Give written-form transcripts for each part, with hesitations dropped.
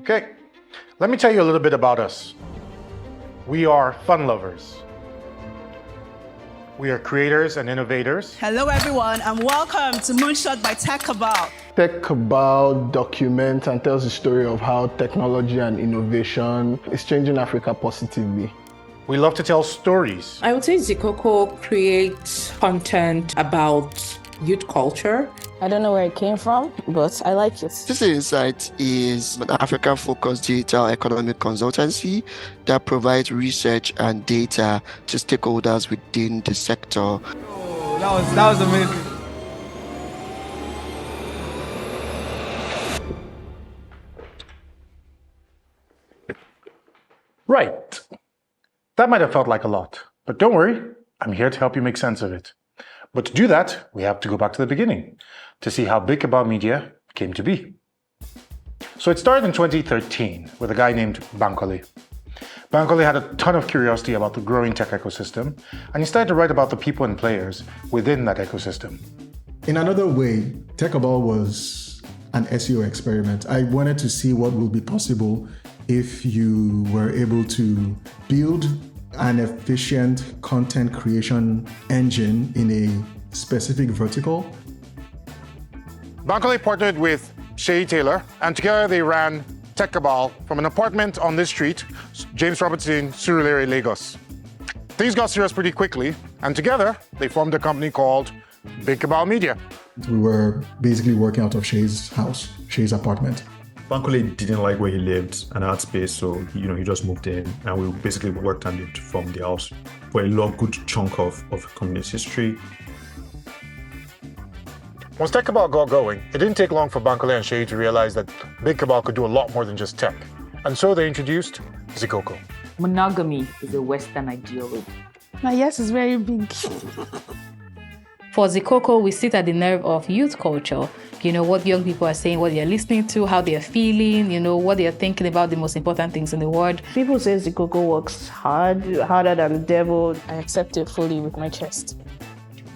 Okay, let me tell you a little bit about us. We are fun lovers. We are creators and innovators. Hello everyone and welcome to Moonshot by TechCabal. TechCabal documents and tells the story of how technology and innovation is changing Africa positively. We love to tell stories. I would say Zikoko creates content about youth culture. I don't know where it came from, but I like it. This Insight is an African-focused digital economic consultancy that provides research and data to stakeholders within the sector. Oh, that was amazing. Right. That might have felt like a lot, but don't worry, I'm here to help you make sense of it. But to do that, we have to go back to the beginning to see how Big Cabal Media came to be. So it started in 2013 with a guy named Bankole. Bankole had a ton of curiosity about the growing tech ecosystem, and he started to write about the people and players within that ecosystem. In another way, TechCabal was an SEO experiment. I wanted to see what will be possible if you were able to build an efficient content creation engine in a specific vertical. Bankole partnered with Shay Taylor, and together they ran TechCabal from an apartment on this street, James Robertson, Surulere, Lagos. Things got serious pretty quickly, and together they formed a company called Big Cabal Media. We were basically working out of Shay's house, Shay's apartment. Bankole didn't like where he lived and had space, so he just moved in, and we basically worked and lived from the house for a good chunk of the company's history. Once TechCabal got going, it didn't take long for Bankole and Shay to realize that Big Cabal could do a lot more than just tech. And so they introduced Zikoko. Monogamy is a Western ideology. My yes is very big. For Zikoko, we sit at the nerve of youth culture. What young people are saying, what they're listening to, how they're feeling, what they're thinking about the most important things in the world. People say Zikoko works harder than the devil. I accept it fully with my chest.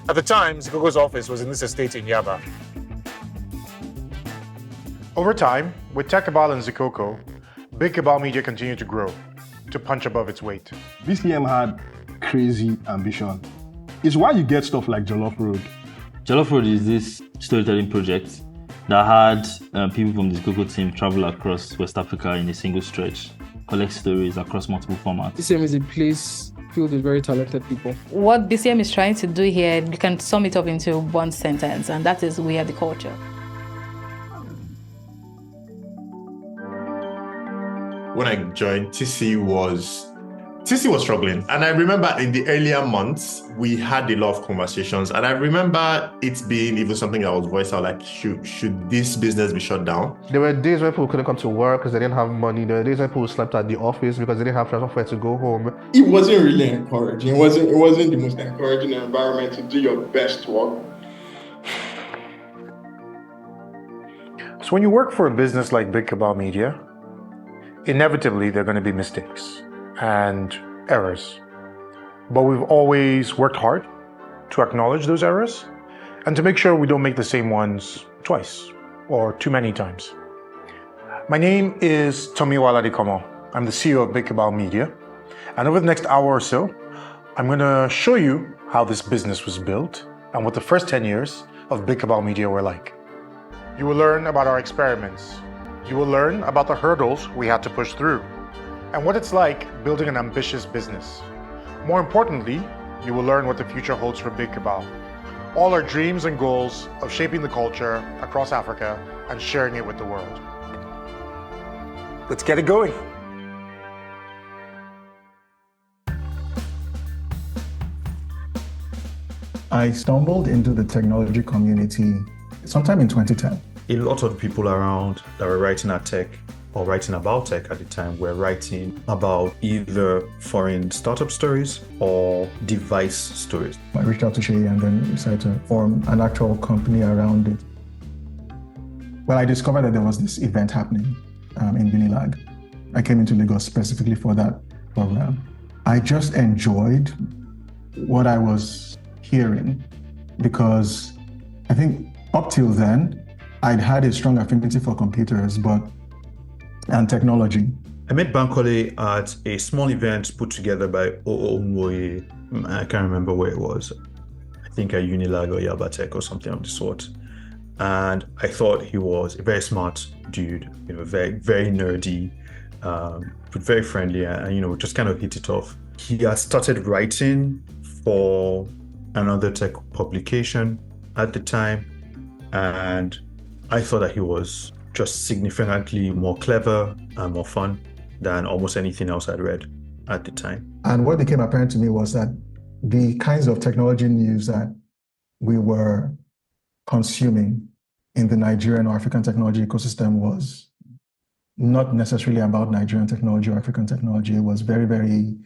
At the time, Zikoko's office was in this estate in Yaba. Over time, with TechCabal and Zikoko, Big Cabal Media continued to grow, to punch above its weight. BCM had crazy ambition. It's why you get stuff like Jollof Road. Jollof Road is this storytelling project that had people from the Zikoko team travel across West Africa in a single stretch, collect stories across multiple formats. BCM is a place filled with very talented people. What BCM is trying to do here, you can sum it up into one sentence, and that is we are the culture. When I joined, TC was struggling. And I remember in the earlier months, we had a lot of conversations. And I remember it being even something that was voiced out, like, should this business be shut down? There were days where people couldn't come to work because they didn't have money. There were days where people slept at the office because they didn't have software to go home. It wasn't really encouraging. It wasn't the most encouraging environment to do your best work. So when you work for a business like Big Cabal Media, inevitably there are going to be mistakes and errors. But we've always worked hard to acknowledge those errors and to make sure we don't make the same ones twice or too many times. My name is Tomiwa Aladekomo. I'm the CEO of Big Cabal Media. And over the next hour or so, I'm going to show you how this business was built and what the first 10 years of Big Cabal Media were like. You will learn about our experiments. You will learn about the hurdles we had to push through and what it's like building an ambitious business. More importantly, you will learn what the future holds for Big Cabal. All our dreams and goals of shaping the culture across Africa and sharing it with the world. Let's get it going. I stumbled into the technology community sometime in 2010. A lot of the people around that were writing at tech or writing about tech at the time were writing about either foreign startup stories or device stories. I reached out to Shay and then decided to form an actual company around it. Well, I discovered that there was this event happening in Unilag. I came into Lagos specifically for that program. I just enjoyed what I was hearing because I think up till then, I'd had a strong affinity for computers, but and technology. I met Bankole at a small event put together by Otomewo. I can't remember where it was. I think at Unilag or Yabatech or something of the sort. And I thought he was a very smart dude, very, very nerdy, but very friendly, and just kind of hit it off. He had started writing for another tech publication at the time, and I thought that he was just significantly more clever and more fun than almost anything else I'd read at the time. And what became apparent to me was that the kinds of technology news that we were consuming in the Nigerian or African technology ecosystem was not necessarily about Nigerian technology or African technology. It was very, very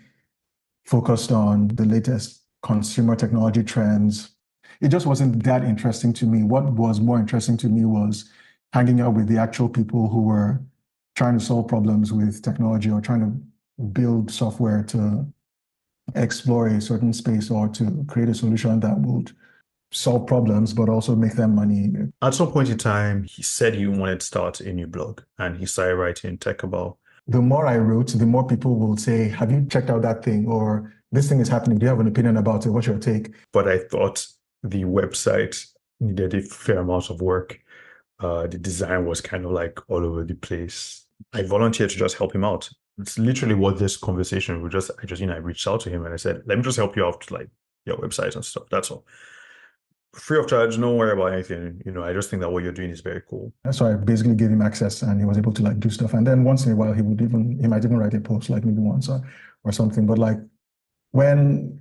focused on the latest consumer technology trends. It just wasn't that interesting to me. What was more interesting to me was hanging out with the actual people who were trying to solve problems with technology or trying to build software to explore a certain space or to create a solution that would solve problems, but also make them money. At some point in time, he said he wanted to start a new blog, and he started writing TechCabal. The more I wrote, the more people will say, have you checked out that thing? Or this thing is happening. Do you have an opinion about it? What's your take? But I thought the website needed a fair amount of work. The design was kind of like all over the place. I volunteered to just help him out. It's literally what this conversation was I reached out to him and I said, let me just help you out, like your website and stuff. That's all. Free of charge, don't worry about anything. I just think that what you're doing is very cool. So I basically gave him access and he was able to do stuff. And then once in a while, he might even write a post, like maybe once or something. But when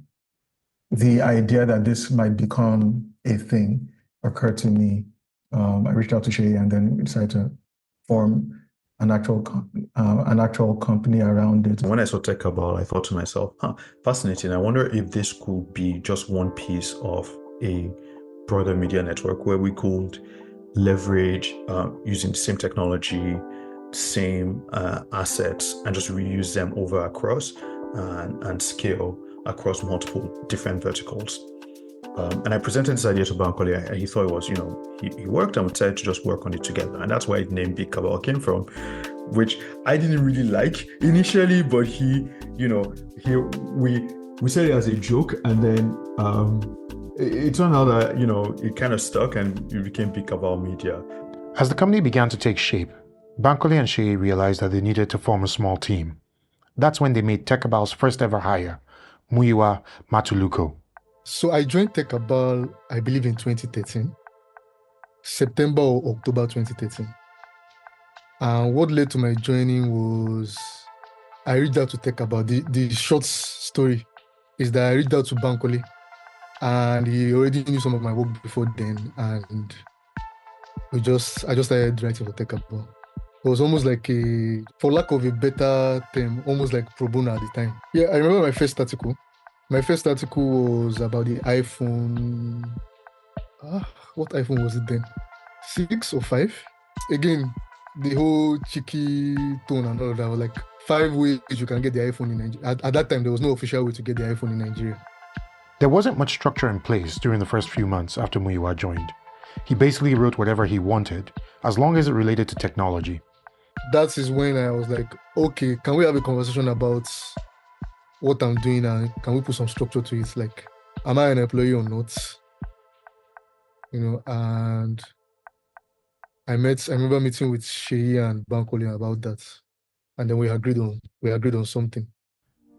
the idea that this might become a thing occurred to me, I reached out to Shay and then we decided to form an actual company around it. When I saw TechCabal, I thought to myself, fascinating. I wonder if this could be just one piece of a broader media network where we could leverage using the same technology, same assets, and just reuse them over across and scale across multiple different verticals. And I presented this idea to Bankole, and he thought it was, he worked and we decided to just work on it together. And that's where the name Big Cabal came from, which I didn't really like initially, but we said it as a joke, and then it turned out that, it kind of stuck and it became Big Cabal Media. As the company began to take shape, Bankole and Shay realized that they needed to form a small team. That's when they made TechCabal's first ever hire, Muyiwa Matuluko. So I joined TechCabal, I believe in 2013, September or October 2013. And what led to my joining was I reached out to TechCabal. The short story is that I reached out to Bankole, and he already knew some of my work before then, and I just started writing for TechCabal. It was almost like for lack of a better term, almost like pro bono at the time. Yeah, I remember my first article. My first article was about the iPhone. What iPhone was it then? 6 or 5? Again, the whole cheeky tone and all of that was like 5 ways you can get the iPhone in Nigeria. At that time, there was no official way to get the iPhone in Nigeria. There wasn't much structure in place during the first few months after Muyiwa joined. He basically wrote whatever he wanted, as long as it related to technology. That is when I was like, okay, can we have a conversation about what I'm doing and can we put some structure to it? Like, am I an employee or not? And I remember meeting with Shay and Bankole about that. And then we agreed on something.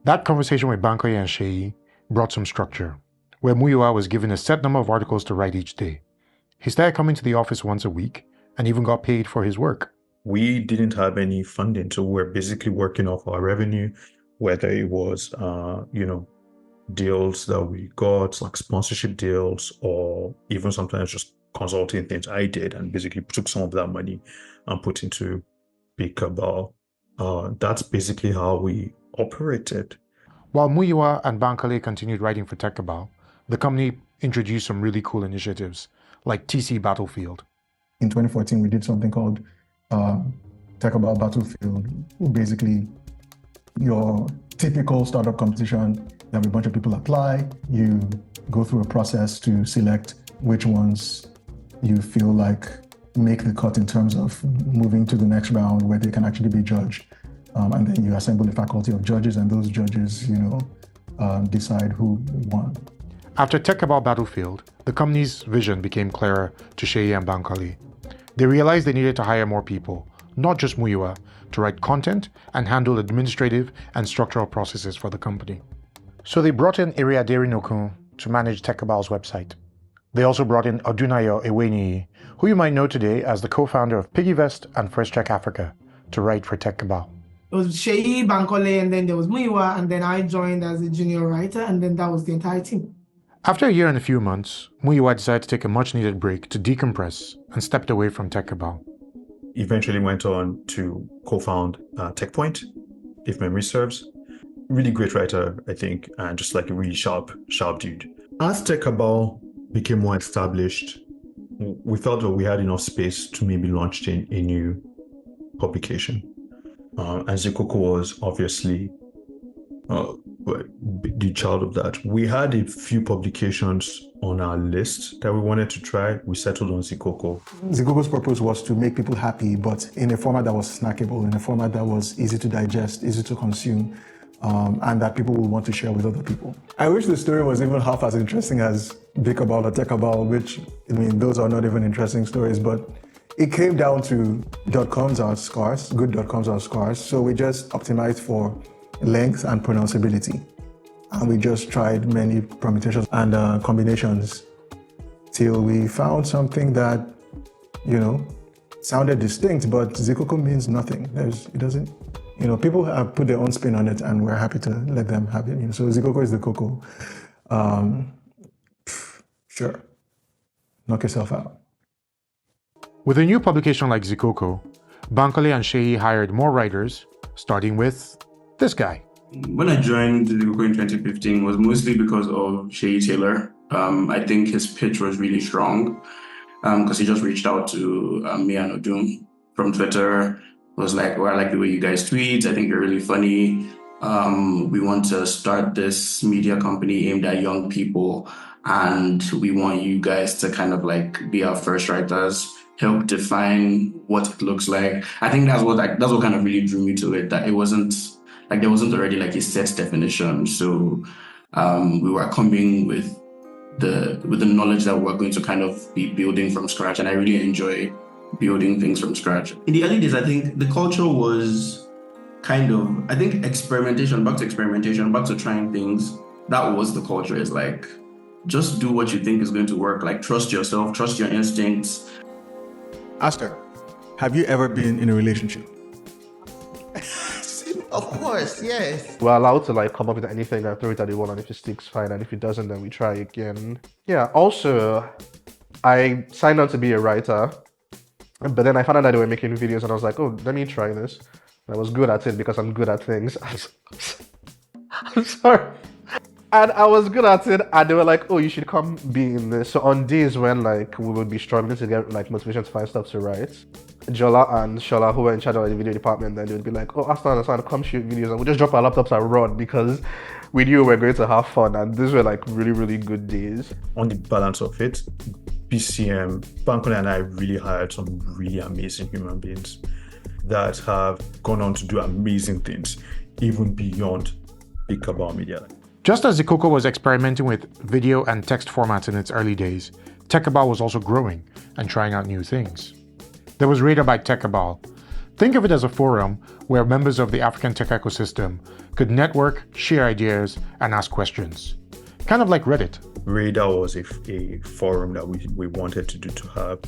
That conversation with Bankole and Shay brought some structure, where Muyiwa was given a set number of articles to write each day. He started coming to the office once a week and even got paid for his work. We didn't have any funding, so we're basically working off our revenue, whether it was, deals that we got, like sponsorship deals, or even sometimes just consulting things I did and basically took some of that money and put into Big Cabal. That's basically how we operated. While Muyiwa and Bankole continued writing for TechCabal, the company introduced some really cool initiatives, like TC Battlefield. In 2014, we did something called TechCabal Battlefield. Basically, your typical startup competition, you have a bunch of people apply, you go through a process to select which ones you feel like make the cut in terms of moving to the next round where they can actually be judged. And then you assemble a faculty of judges, and those judges, decide who won. After TechCabal Battlefield, the company's vision became clearer to Sheyi and Bankole. They realized they needed to hire more people, not just Muyiwa, to write content and handle administrative and structural processes for the company. So they brought in Iriaderi Nokun to manage TechCabal's website. They also brought in Odunayo Eweniyi, who you might know today as the co-founder of PiggyVest and First Check Africa, to write for TechCabal. It was Sheyi, Bankole, and then there was Muyiwa, and then I joined as a junior writer, and then that was the entire team. After a year and a few months, Muyiwa decided to take a much-needed break to decompress and stepped away from TechCabal. Eventually went on to co-found TechPoint, if memory serves. Really great writer, I think, and just like a really sharp dude. As TechCabal became more established, we felt that we had enough space to maybe launch a new publication. And Zikoko was obviously the child of that. We had a few publications on our list that we wanted to try. We settled on Zikoko. Zikoko's purpose was to make people happy, but in a format that was snackable, in a format that was easy to digest, easy to consume, and that people would want to share with other people. I wish the story was even half as interesting as Big Cabal or TechCabal, which, those are not even interesting stories, but it came down to .coms are scarce, good .coms are scarce, so we just optimized for length and pronounceability. And we just tried many permutations and combinations till we found something that, sounded distinct, but Zikoko means nothing. It doesn't, people have put their own spin on it and we're happy to let them have it. So Zikoko is the Coco. Sure, knock yourself out. With a new publication like Zikoko, Bankole and Sheyi hired more writers, starting with this guy. When I joined Zikoko in 2015, it was mostly because of Sheyi Taylor. I think his pitch was really strong because he just reached out to me and Odun from Twitter. Was like, well, I like the way you guys tweet. I think you're really funny. We want to start this media company aimed at young people, and we want you guys to kind of like be our first writers, help define what it looks like. I think that's what kind of really drew me to it. That it wasn't like there wasn't already like a set definition. So we were coming with the knowledge that we're going to kind of be building from scratch, and I really enjoy building things from scratch. In the early days, I think the culture was kind of, I think experimentation, back to trying things. That was the culture. Is like, just do what you think is going to work. Like, trust yourself, trust your instincts. Astor, have you ever been in a relationship? Of course, yes. We're allowed to like come up with anything and throw it at the wall, and if it sticks, fine, and if it doesn't, then we try again. Yeah, also, I signed on to be a writer, but then I found out that they were making videos, and I was like, oh, let me try this. And I was good at it because I'm good at things. I'm sorry. And I was good at it, and they were like, oh, you should come be in this. So on days when like we would be struggling to get like motivation to find stuff to write, Jola and Shola, who were in charge of the video department, then they would be like, oh, Astor and Astor, come shoot videos, and we'd just drop our laptops and run because we knew we were going to have fun, and these were like really, really good days. On the balance of it, BCM, Bankole and I really hired some really amazing human beings that have gone on to do amazing things, even beyond Big Cabal Media. Just as Zikoko was experimenting with video and text formats in its early days, TechCabal was also growing and trying out new things. There was Radar by TechCabal. Think of it as a forum where members of the African tech ecosystem could network, share ideas, and ask questions. Kind of like Reddit. Radar was a forum that we wanted to have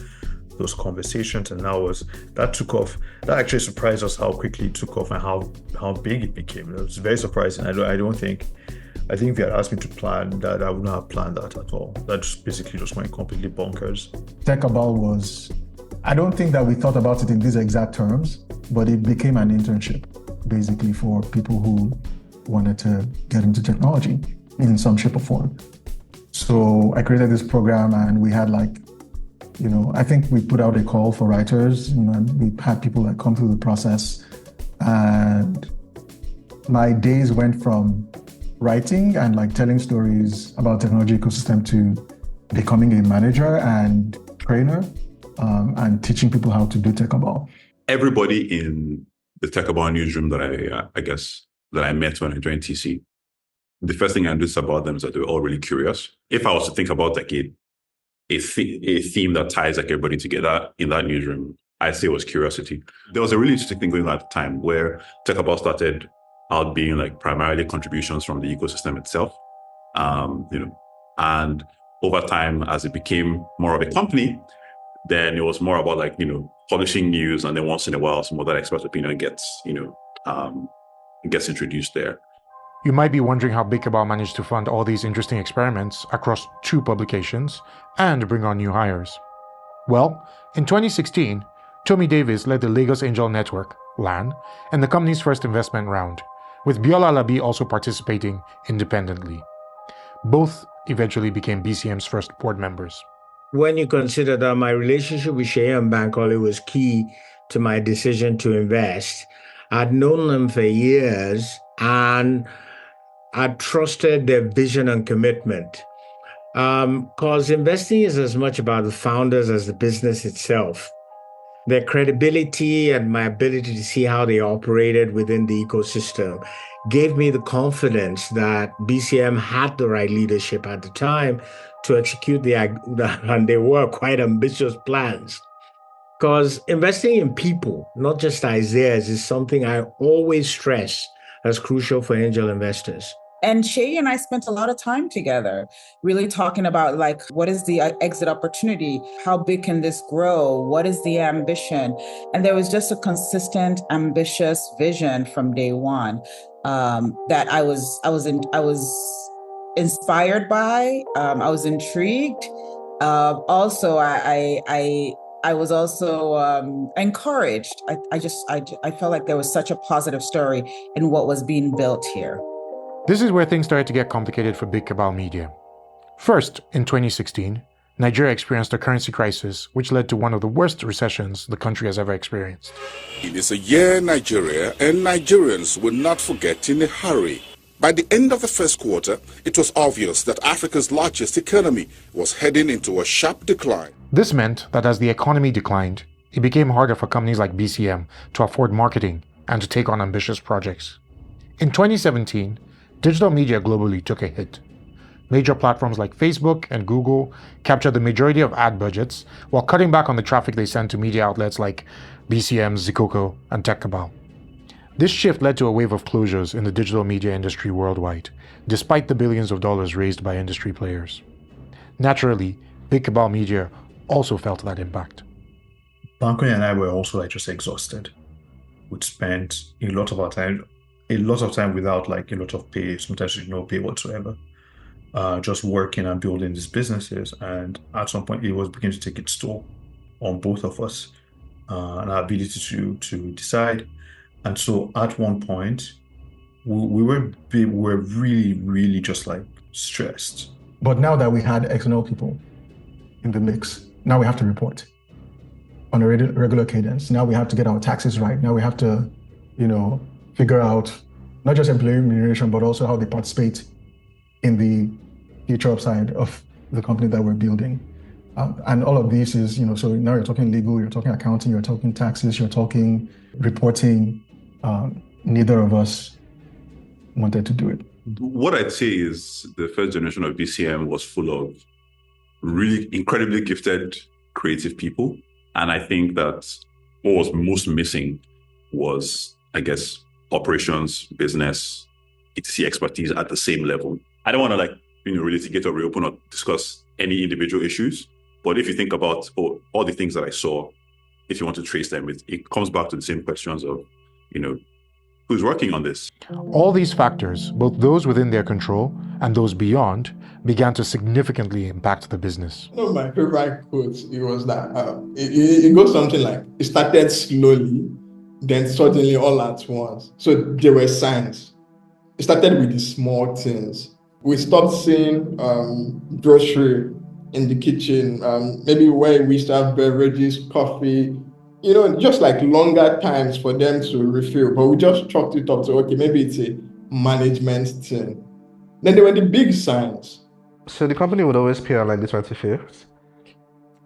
those conversations, and that took off. That actually surprised us how quickly it took off and how big it became. It was very surprising. I think if you had asked me to plan that, I wouldn't have planned that at all. That just basically just went completely bonkers. TechCabal was, I don't think that we thought about it in these exact terms, but it became an internship basically for people who wanted to get into technology in some shape or form. So I created this program, and we had I think we put out a call for writers, and we had people that come through the process. And my days went from writing and telling stories about technology ecosystem to becoming a manager and trainer and teaching people how to do TechCabal. Everybody in the TechCabal newsroom that I met when I joined TC, the first thing I noticed about them is that they were all really curious. If I was to think about like a theme that ties like everybody together in that newsroom, I'd say it was curiosity. There was a really interesting thing going on at the time where TechCabal started out being like primarily contributions from the ecosystem itself, and over time, as it became more of a company, then it was more about like, publishing news, and then once in a while, some of that expert opinion gets introduced there. You might be wondering how Big Cabal managed to fund all these interesting experiments across 2 publications and bring on new hires. Well, in 2016, Tomi Davis led the Lagos Angel Network, LAN, and the company's first investment round, with Biola Labi also participating independently. Both eventually became BCM's first board members. When you consider that my relationship with Seyi and Bankole was key to my decision to invest, I'd known them for years and I trusted their vision and commitment. Because investing is as much about the founders as the business itself. Their credibility and my ability to see how they operated within the ecosystem gave me the confidence that BCM had the right leadership at the time to execute and they were quite ambitious plans. Because investing in people, not just ideas, is something I always stress as crucial for angel investors. And Seyi and I spent a lot of time together, really talking about like, what is the exit opportunity? How big can this grow? What is the ambition? And there was just a consistent, ambitious vision from day one that I was inspired by. I was intrigued. Also, I was also encouraged. I felt like there was such a positive story in what was being built here. This is where things started to get complicated for Big Cabal Media. First, in 2016, Nigeria experienced a currency crisis, which led to one of the worst recessions the country has ever experienced. It is a year Nigeria and Nigerians will not forget in a hurry. By the end of the first quarter, it was obvious that Africa's largest economy was heading into a sharp decline. This meant that as the economy declined, it became harder for companies like BCM to afford marketing and to take on ambitious projects. In 2017, digital media globally took a hit. Major platforms like Facebook and Google captured the majority of ad budgets while cutting back on the traffic they sent to media outlets like BCM, Zikoko, and TechCabal. This shift led to a wave of closures in the digital media industry worldwide, despite the billions of dollars raised by industry players. Naturally, Big Cabal Media also felt that impact. Bankole and I were also just exhausted. We'd spent a lot of time without a lot of pay, sometimes no pay whatsoever, just working and building these businesses. And at some point, it was beginning to take its toll on both of us and our ability to decide. And so at one point, we were really, really just stressed. But now that we had external people in the mix, now we have to report on a regular cadence. Now we have to get our taxes right. Now we have to, figure out not just employee remuneration, but also how they participate in the future upside of the company that we're building. And all of this is, so now you're talking legal, you're talking accounting, you're talking taxes, you're talking reporting. Neither of us wanted to do it. What I'd say is the first generation of BCM was full of really incredibly gifted, creative people. And I think that what was most missing was, operations, business, etc. expertise at the same level. I don't want to really to get or reopen or discuss any individual issues. But if you think about all the things that I saw, if you want to trace them, it comes back to the same questions of, who's working on this? All these factors, both those within their control and those beyond, began to significantly impact the business. One of my favorite quotes, it was that, it goes something like, it started slowly, then suddenly all at once. So there were signs. It started with the small things. We stopped seeing grocery in the kitchen, maybe where we serve beverages, coffee, just longer times for them to refill. But we just chalked it up to, okay, maybe it's a management thing. Then there were the big signs. So the company would always pay on the 25th.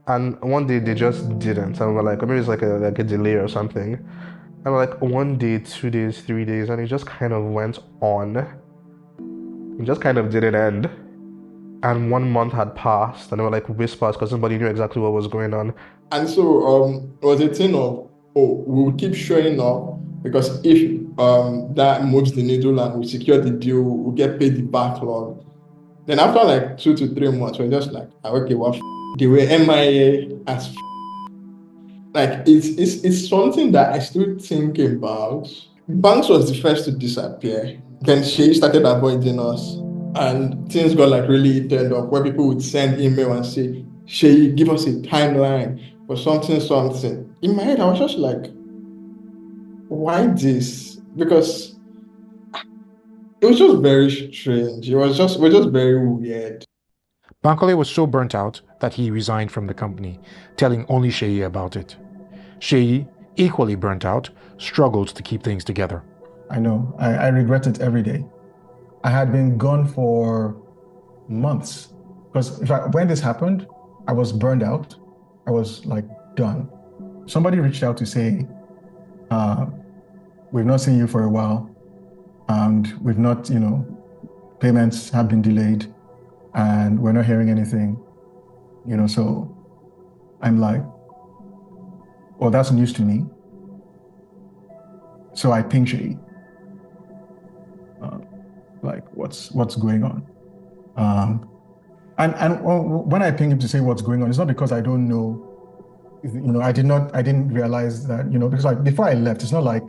And one day they just didn't. And we're like, maybe it's like a delay or something. And we're like, 1 day, 2 days, 3 days, and it just kind of went on. It just kind of didn't end. And 1 month had passed, and they were like whispers because nobody knew exactly what was going on. And so it was a thing of, oh, we'll keep showing up because if that moves the needle and we secure the deal, we'll get paid the backlog. Then after like 2 to 3 months, we're just like, okay, well, they were MIA as like it's something that I still think about. Banks was the first to disappear. Then she started avoiding us, and things got like really heated up where people would send email and say, Shay, give us a timeline for something. In my head, I was just like, why this? Because it was just very strange. We're just very weird. Bankole was so burnt out that he resigned from the company, telling only Sheyi about it. Sheyi, equally burnt out, struggled to keep things together. I know. I regret it every day. I had been gone for months. Because when this happened, I was burned out. I was like done. Somebody reached out to say, we've not seen you for a while, and we've not, payments have been delayed, and we're not hearing anything, so I'm like, well, that's news to me. So I ping Sheyi, like, what's going on? And when I ping him to say what's going on, it's not because I don't know, I didn't realize that, because like before I left, it's not like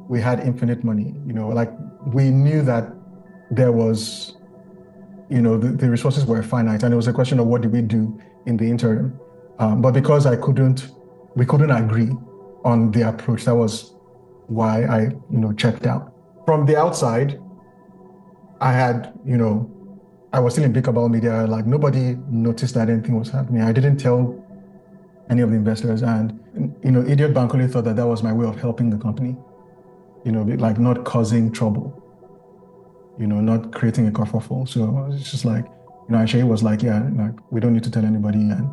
we had infinite money, like we knew that there was, the resources were finite, and it was a question of what do we do in the interim. But because we couldn't agree on the approach, that was why I, checked out. From the outside, I had, I was still in Big Cabal Media, like nobody noticed that anything was happening. I didn't tell any of the investors, and, Idiot Bankole thought that was my way of helping the company, like not causing trouble, not creating a kerfuffle. So it's just like, Sheyi was like, yeah, like we don't need to tell anybody, and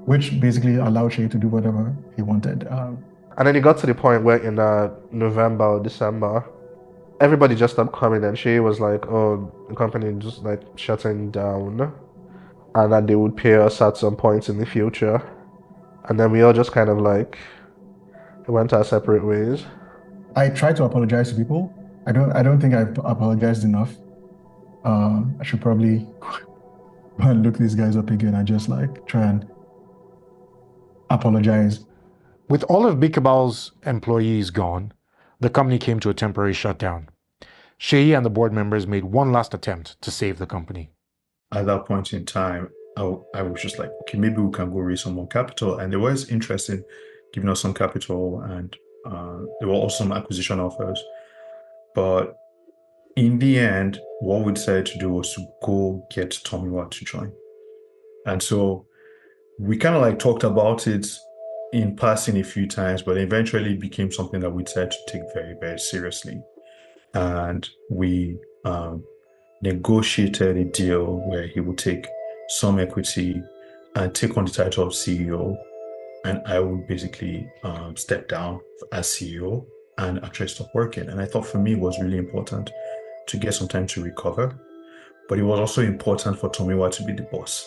which basically allowed Sheyi to do whatever he wanted. And then it got to the point where in November or December, everybody just stopped coming, and Sheyi was like, oh, the company just like shutting down, and that they would pay us at some point in the future. And then we all just kind of like went our separate ways. I tried to apologize to people. I don't think I've apologized enough. I should probably go and look these guys up again and just like try and apologize. With all of Big Cabal's employees gone, the company came to a temporary shutdown. Sheyi and the board members made one last attempt to save the company. At that point in time, I was just like, okay, maybe we can go raise some more capital. And they were interested in giving us some capital, and there were also some acquisition offers. But in the end, what we decided to do was to go get Tomiwa to join. And so we kind of like talked about it in passing a few times, but eventually it became something that we decided to take very, very seriously. And we negotiated a deal where he would take some equity and take on the title of CEO, and I would basically step down as CEO and actually stop working. And I thought for me it was really important to get some time to recover, but it was also important for Tomiwa to be the boss.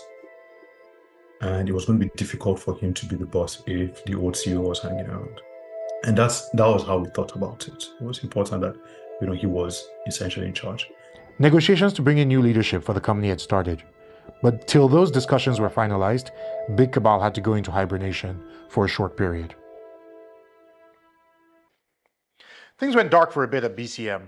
And it was going to be difficult for him to be the boss if the old CEO was hanging around. And that was how we thought about it. It was important that he was essentially in charge. Negotiations to bring in new leadership for the company had started, but till those discussions were finalized, Big Cabal had to go into hibernation for a short period. Things went dark for a bit at BCM,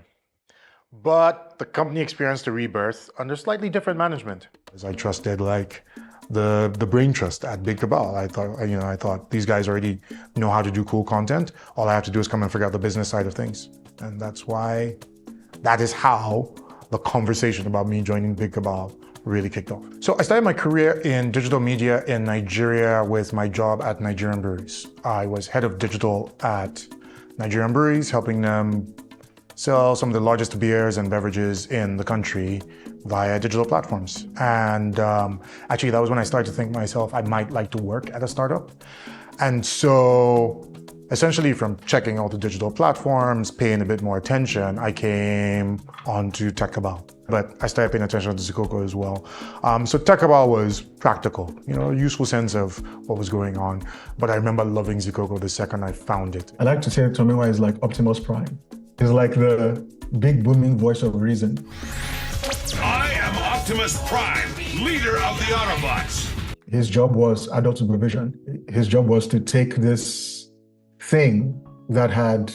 but the company experienced a rebirth under slightly different management. As I trusted like the brain trust at Big Cabal. I thought these guys already know how to do cool content. All I have to do is come and figure out the business side of things. And that is how the conversation about me joining Big Cabal really kicked off. So I started my career in digital media in Nigeria with my job at Nigerian Breweries. I was head of digital at Nigerian Breweries, helping them sell some of the largest beers and beverages in the country via digital platforms. And actually, that was when I started to think to myself, I might like to work at a startup. And so essentially from checking all the digital platforms, paying a bit more attention, I came onto TechCabal. But I started paying attention to Zikoko as well. So TechCabal was practical, a useful sense of what was going on. But I remember loving Zikoko the second I found it. I like to say Tomiwa is like Optimus Prime. He's like the big booming voice of reason. I am Optimus Prime, leader of the Autobots. His job was adult supervision. His job was to take this thing that had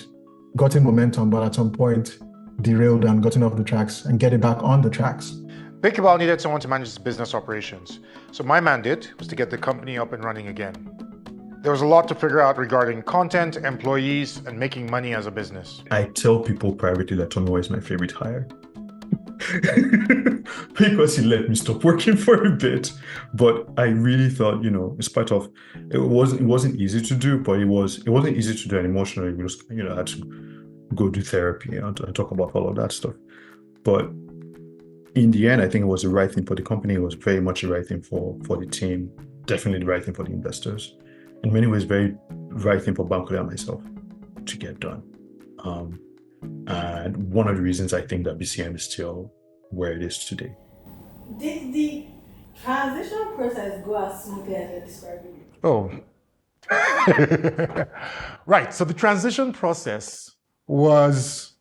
gotten momentum, but at some point derailed and gotten off the tracks and get it back on the tracks. Big Cabal needed someone to manage its business operations. So my mandate was to get the company up and running again. There was a lot to figure out regarding content, employees, and making money as a business. I tell people privately that Tomiwa is my favorite hire. Because he let me stop working for a bit. But I really thought, in spite of it wasn't easy to do, but it wasn't easy to do emotionally. We just I had to go do therapy and talk about all of that stuff. But in the end, I think it was the right thing for the company. It was very much the right thing for the team. Definitely the right thing for the investors. In many ways, very right thing for Bankole and myself to get done. And one of the reasons I think that BCM is still where it is today. Did the transition process go as smoothly as you're describing it? Oh. Right, so the transition process was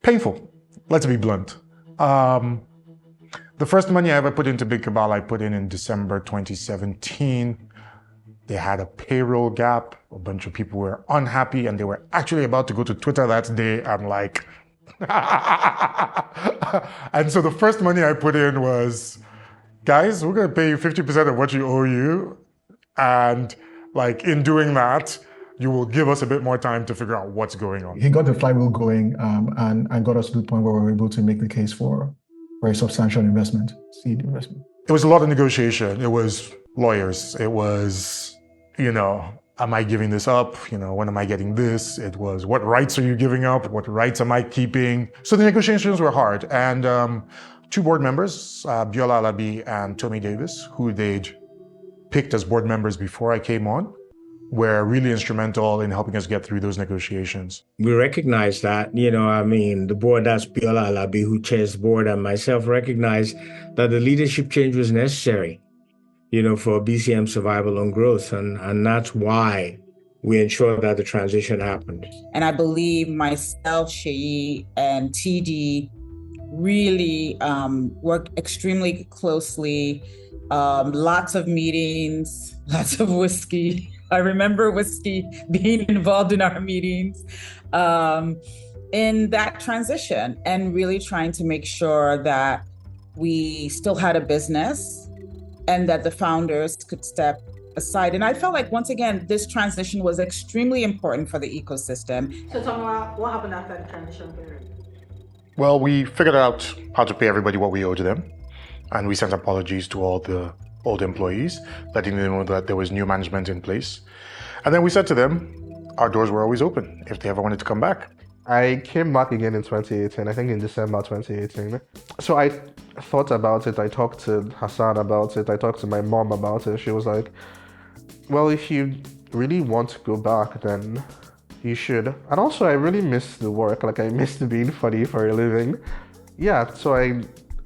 painful, let's be blunt. The first money I ever put into Big Cabal, I put in December 2017. They had a payroll gap. A bunch of people were unhappy and they were actually about to go to Twitter that day. I'm like, and so the first money I put in was, guys, we're going to pay you 50% of what you owe you. And like in doing that, you will give us a bit more time to figure out what's going on. He got the flywheel going and got us to the point where we were able to make the case for a substantial investment, seed investment. It was a lot of negotiation. It was lawyers. It was, am I giving this up? When am I getting this? It was, what rights are you giving up? What rights am I keeping? So the negotiations were hard. And two board members, Biola Alabi and Tommy Davis, who they'd picked as board members before I came on, were really instrumental in helping us get through those negotiations. We recognize that, the board, that's Biola Alabi, who chairs the board, and myself recognize that the leadership change was necessary, for BCM survival and growth. And that's why we ensured that the transition happened. And I believe myself, Sheyi, and TD really worked extremely closely. Lots of meetings, lots of whiskey. I remember whiskey being involved in our meetings in that transition and really trying to make sure that we still had a business and that the founders could step aside. And I felt like, once again, this transition was extremely important for the ecosystem. So Tomiwa, what happened after the transition period? Well, we figured out how to pay everybody what we owed to them. And we sent apologies to all the old employees, letting them know that there was new management in place. And then we said to them, our doors were always open if they ever wanted to come back. I came back again in 2018, I think in December 2018. So I thought about it, I talked to Hassan about it, I talked to my mom about it. She was like, well, if you really want to go back, then you should. And also, I really miss the work, I missed being funny for a living. Yeah, so I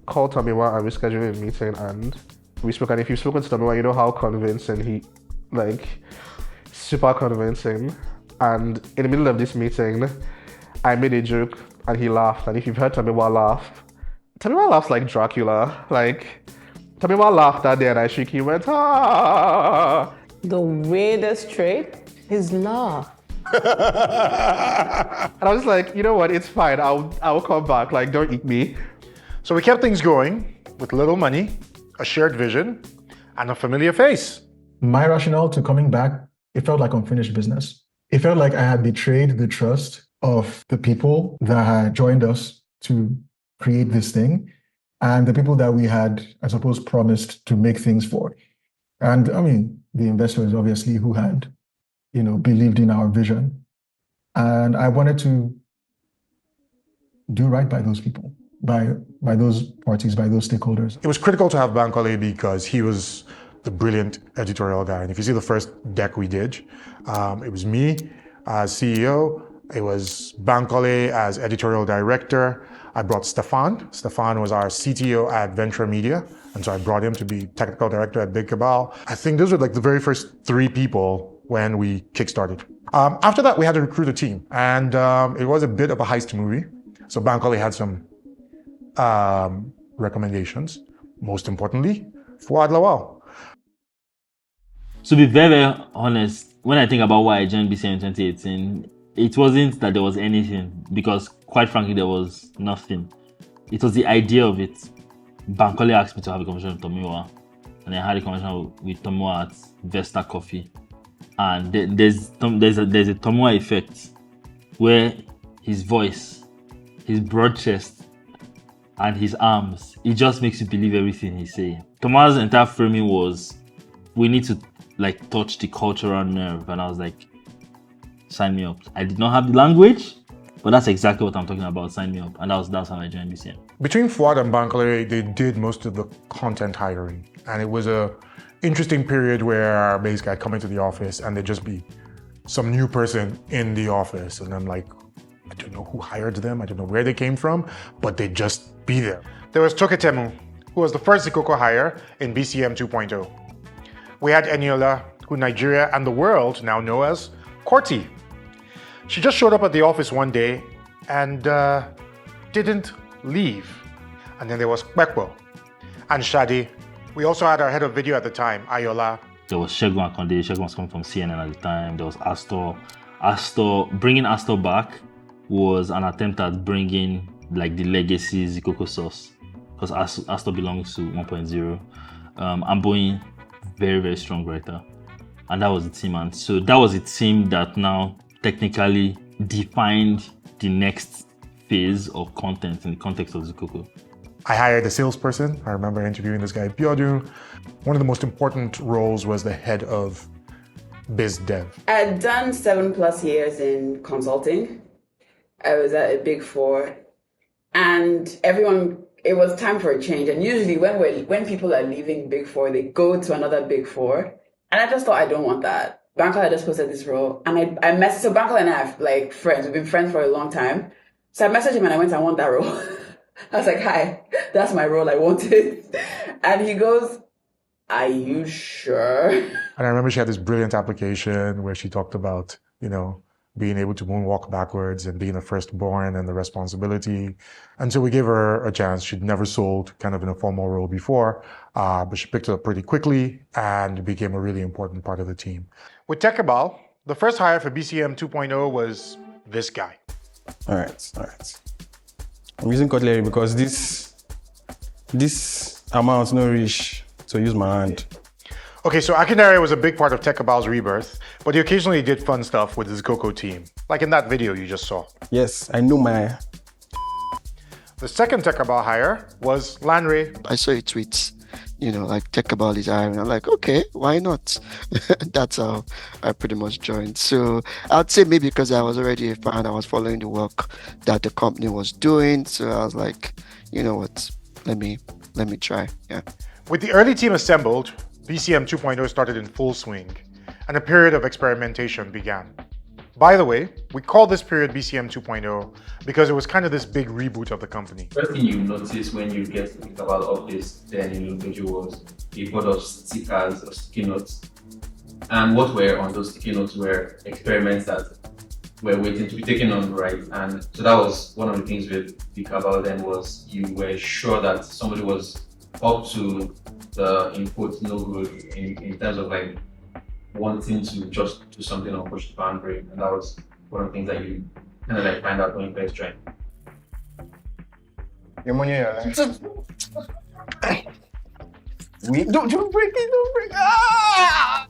called Tomiwa and we scheduled a meeting and we spoke. And if you've spoken to Tomiwa, you know how convincing super convincing. And in the middle of this meeting, I made a joke and he laughed. And if you've heard Tomiwa laugh, Tomiwa laughs like Dracula. Tomiwa laughed that day and I shook. He went, ah. The weirdest trait is laugh. And I was like, you know what? It's fine. I'll come back. Don't eat me. So we kept things going with little money, a shared vision, and a familiar face. My rationale to coming back, it felt like unfinished business. It felt like I had betrayed the trust of the people that had joined us to create this thing and the people that we had, I suppose, promised to make things for. And the investors, obviously, who had, believed in our vision. And I wanted to do right by those people. by those parties, by those stakeholders. It was critical to have Bankole because he was the brilliant editorial guy. And if you see the first deck we did, it was me as CEO, it was Bankole as editorial director. I brought Stefan. Stefan was our CTO at Venture Media. And so I brought him to be technical director at Big Cabal. I think those were like the very first 3 people when we kickstarted. After that, we had to recruit a team. And it was a bit of a heist movie. So Bankole had some recommendations. Most importantly, Fuad Lawal. To be very, very honest, when I think about why I joined BCM in 2018, it wasn't that there was anything, because quite frankly, there was nothing. It was the idea of it. Bankole asked me to have a conversation with Tomiwa, and I had a conversation with Tomiwa at Vesta Coffee. And there's a Tomiwa effect where his voice, his broad chest, and his arms, it just makes you believe everything he's saying. Tomiwa's entire framing was, we need to like touch the cultural nerve, and I was like, sign me up. I did not have the language, but that's exactly what I'm talking about. Sign me up. And that's how I joined BCM. Between Fuad and Bankole, they did most of the content hiring. And it was a interesting period where basically I'd come into the office and there'd just be some new person in the office. And I'm like, I don't know who hired them. I don't know where they came from, but they'd just be there. There was Toketemu, who was the first Zikoko hire in BCM 2.0. We had Eniola, who Nigeria and the world now know as Korti. She just showed up at the office one day and didn't leave. And then there was Kpekpo and Shadi. We also had our head of video at the time, Ayola. There was Shegun Akonde. Shegun was coming from CNN at the time. There was Astor. Bringing Astor back was an attempt at bringing like the legacy Zikoko sauce, because Astor belongs to 1.0. Amboin, very, very strong writer. And that was the team. And so that was a team that now technically defined the next phase of content in the context of Zikoko. I hired a salesperson. I remember interviewing this guy, Biodu. One of the most important roles was the head of biz dev. I had done 7+ years in consulting. I was at a Big Four, and it was time for a change. And usually when people are leaving Big Four, they go to another Big Four. And I just thought, I don't want that. Bankole just posted this role, and I messaged. So Bankole and I are like friends. We've been friends for a long time. So I messaged him and I went, I want that role. I was like, hi, that's my role. I want it. And he goes, are you sure? And I remember she had this brilliant application where she talked about, being able to moonwalk backwards and being the firstborn and the responsibility. And so we gave her a chance. She'd never sold kind of in a formal role before, but she picked it up pretty quickly and became a really important part of the team. With TechCabal, the first hire for BCM 2.0 was this guy. All right. I'm using cutlery because this amount no reach to use my hand. Okay, so Akinere was a big part of TechCabal's rebirth, but he occasionally did fun stuff with his Zikoko team, like in that video you just saw. Yes, I know my... The second TechCabal hire was Lanre. I saw your tweets, like TechCabal is hiring. I'm like, okay, why not? That's how I pretty much joined. So I'd say maybe because I was already a fan, I was following the work that the company was doing. So I was like, you know what, let me try, yeah. With the early team assembled, BCM 2.0 started in full swing, and a period of experimentation began. By the way, we call this period BCM 2.0 because it was kind of this big reboot of the company. First thing you notice when you get to think about updates then in Logoji was a board of stickers or sticky notes. And what were on those sticky notes were experiments that were waiting to be taken on, right? And so that was one of the things with Big Cabal then, was you were sure that somebody was up to the input no good in terms of like wanting to just do something or push the boundary. And that was one of the things that you kind of like find out when you first try. Your money, don't break it.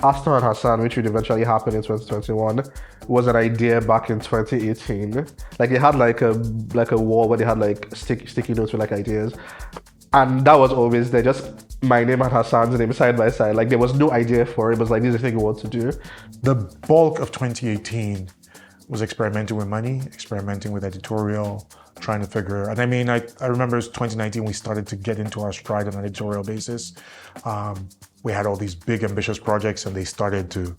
Astor and Hassan, which would eventually happen in 2021, was an idea back in 2018. Like they had like a wall where they had like sticky notes with like ideas. And that was always there, just my name and Hassan's name side by side. Like there was no idea for it. It was like, this is the thing we want to do. The bulk of 2018 was experimenting with money, experimenting with editorial, trying to figure. And I mean, I remember it was 2019, we started to get into our stride on an editorial basis. We had all these big ambitious projects and they started to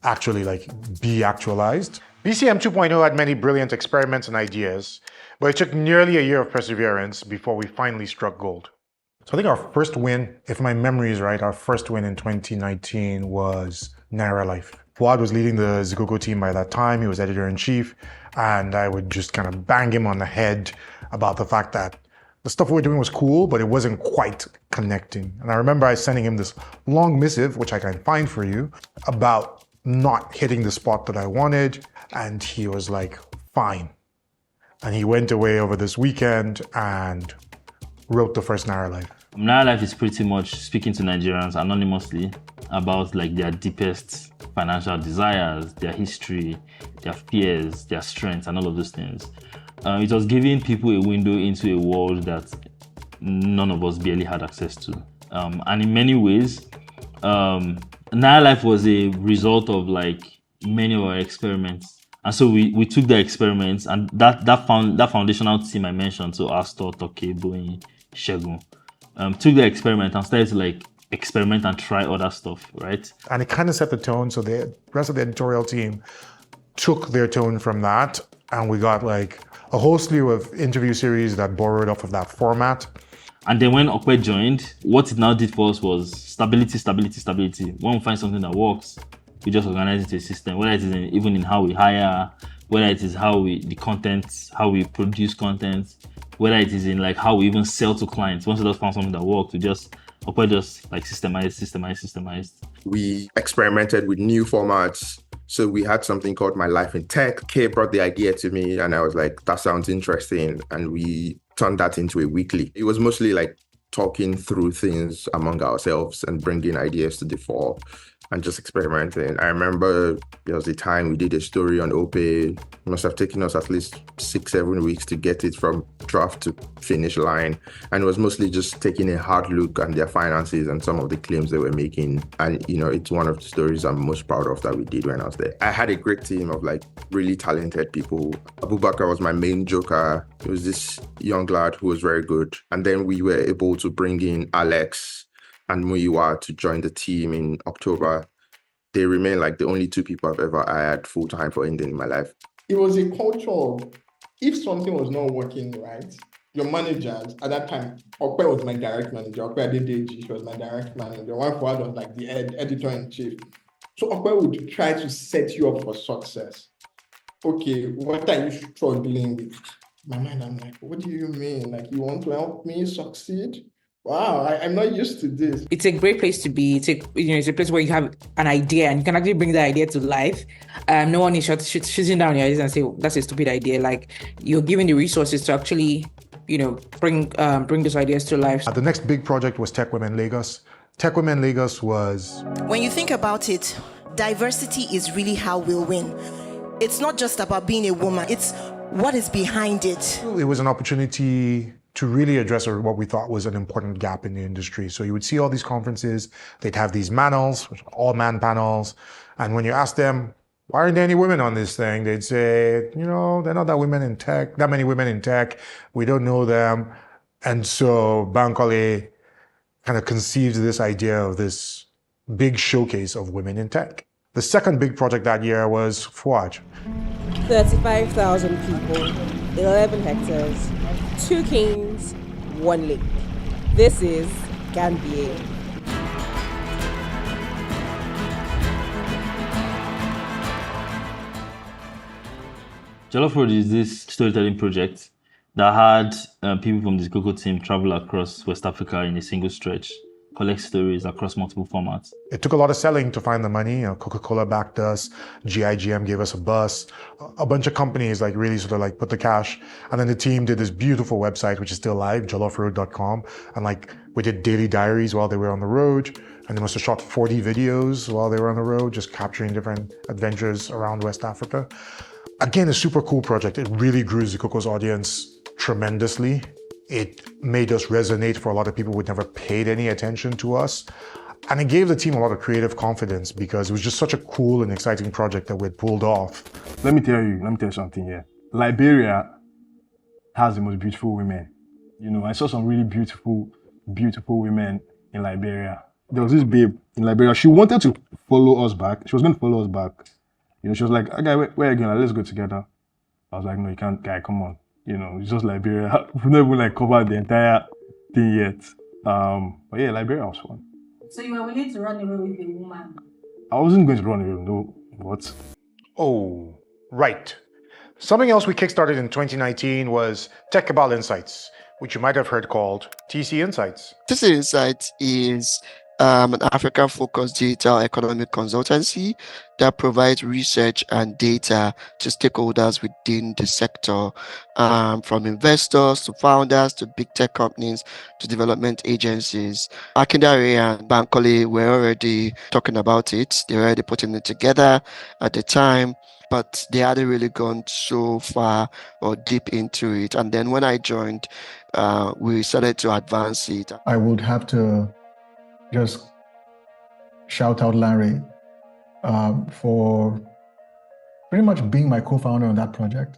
actually like be actualized. BCM 2.0 had many brilliant experiments and ideas, but it took nearly a year of perseverance before we finally struck gold. So I think our first win, if my memory is right, our first win in 2019 was Naira Life. Fuad was leading the Zikoko team by that time. He was editor-in-chief, and I would just kind of bang him on the head about the fact that the stuff we were doing was cool, but it wasn't quite connecting. And I remember I sending him this long missive, which I can find for you, about not hitting the spot that I wanted, and he was like, fine. And he went away over this weekend and wrote the first Naira Life. Naira Life is pretty much speaking to Nigerians anonymously about like their deepest financial desires, their history, their fears, their strengths, and all of those things. It was giving people a window into a world that none of us barely had access to. And in many ways, Naira Life was a result of like many of our experiments. And so we took the experiments and that foundational team I mentioned, so Astor, TechCabal, Shegun, took the experiment and started to like experiment and try other stuff, right? And it kind of set the tone. So the rest of the editorial team took their tone from that, and we got like a whole slew of interview series that borrowed off of that format. And then when Okwe joined, what it now did for us was stability. When we find something that works, we just organize it to a system, whether it is even in how we hire, whether it is how we produce content, whether it is in like how we even sell to clients. Once we just found something that worked, we just like systemize. We experimented with new formats. So we had something called My Life in Tech. Kay brought the idea to me and I was like, that sounds interesting. And we turned that into a weekly. It was mostly like talking through things among ourselves and bringing ideas to the fore and just experimenting. I remember there was a time we did a story on Ope. It must have taken us at least 6-7 weeks to get it from draft to finish line. And it was mostly just taking a hard look at their finances and some of the claims they were making. And, you know, it's one of the stories I'm most proud of that we did when I was there. I had a great team of like really talented people. Abubakar was my main joker. It was this young lad who was very good. And then we were able to bring in Alex and Muyiwa to join the team in October. They remain like the only two people I've ever hired full-time for anything in my life. It was a culture of, if something was not working right, your managers, at that time, Okwe was my direct manager, Okwe Adedeji, she was my direct manager, one Fuad was like the editor-in-chief. So Okwe would try to set you up for success. Okay, what are you struggling with? My mind, I'm like, what do you mean? Like, you want to help me succeed? Wow, I'm not used to this. It's a great place to be. It's a place where you have an idea and you can actually bring that idea to life. No one is shooting down your ideas and say, that's a stupid idea. Like, you're given the resources to actually, bring those ideas to life. The next big project was Tech Women Lagos. Tech Women Lagos was... When you think about it, diversity is really how we'll win. It's not just about being a woman, it's what is behind it. It was an opportunity to really address what we thought was an important gap in the industry. So you would see all these conferences, they'd have these panels, all-man panels, and when you ask them, why aren't there any women on this thing? They'd say, there are not that many women in tech, we don't know them. And so Bankole kind of conceived this idea of this big showcase of women in tech. The second big project that year was Fuaj. 35,000 people, 11 hectares, 2 kings, 1 lake. This is Gambia. Jollof Road is this storytelling project that had people from the Zikoko team travel across West Africa in a single stretch, collect stories across multiple formats. It took a lot of selling to find the money. Coca-Cola backed us, GIGM gave us a bus, a bunch of companies like really sort of like put the cash. And then the team did this beautiful website, which is still live, jollofroad.com. And like we did daily diaries while they were on the road. And they must have shot 40 videos while they were on the road, just capturing different adventures around West Africa. Again, a super cool project. It really grew Zikoko's audience tremendously. It made us resonate for a lot of people who had never paid any attention to us. And it gave the team a lot of creative confidence because it was just such a cool and exciting project that we had pulled off. Let me tell you something here. Liberia has the most beautiful women. You know, I saw some really beautiful, beautiful women in Liberia. There was this babe in Liberia. She wanted to follow us back. She was going to follow us back. You know, she was like, okay, where are you going? Let's go together. I was like, no, you can't, guy, come on. You know, it's just Liberia. We've never even like covered the entire thing yet. But yeah, Liberia was fun. So you were willing to run away with a woman? I wasn't going to run away, no. What? Oh, right. Something else we kickstarted in 2019 was TechCabal Insights, which you might have heard called TC Insights. TC Insights is an African-focused digital economic consultancy that provides research and data to stakeholders within the sector, from investors to founders to big tech companies to development agencies. Akindare and Bankole were already talking about it. They were already putting it together at the time, but they hadn't really gone so far or deep into it. And then when I joined, we started to advance it. I would have to just shout out Larry for pretty much being my co-founder on that project.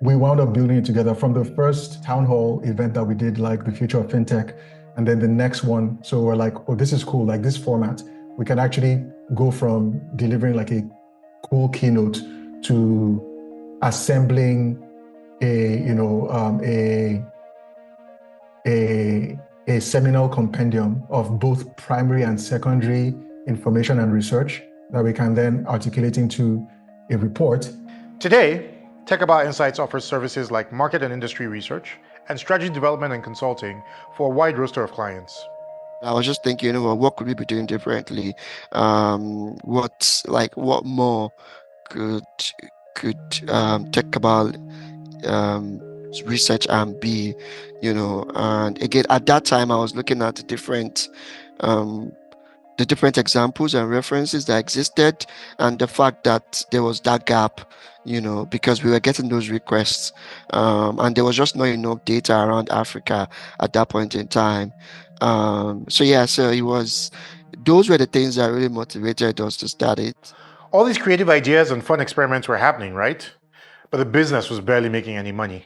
We wound up building it together from the first town hall event that we did, like the future of fintech, and then the next one. So we're like, oh, this is cool, like this format. We can actually go from delivering like a cool keynote to assembling a seminal compendium of both primary and secondary information and research that we can then articulate into a report. Today, TechCabal Insights offers services like market and industry research and strategy development and consulting for a wide roster of clients. I was just thinking, what could we be doing differently? What more could TechCabal research and be, and again, at that time I was looking at the different examples and references that existed, and the fact that there was that gap, because we were getting those requests, and there was just not enough data around Africa at that point in time. So it was, those were the things that really motivated us to start it. All these creative ideas and fun experiments were happening, right? But the business was barely making any money.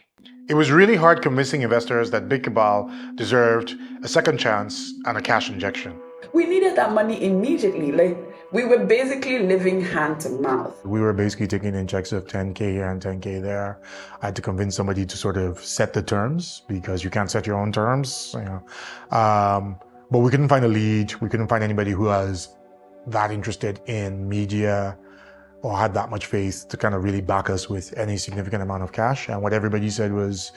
It was really hard convincing investors that Big Cabal deserved a second chance and a cash injection. We needed that money immediately. Like, we were basically living hand to mouth. We were basically taking in checks of 10K here and 10K there. I had to convince somebody to sort of set the terms, because you can't set your own terms. But we couldn't find a lead. We couldn't find anybody who was that interested in media or had that much faith to kind of really back us with any significant amount of cash. And what everybody said was,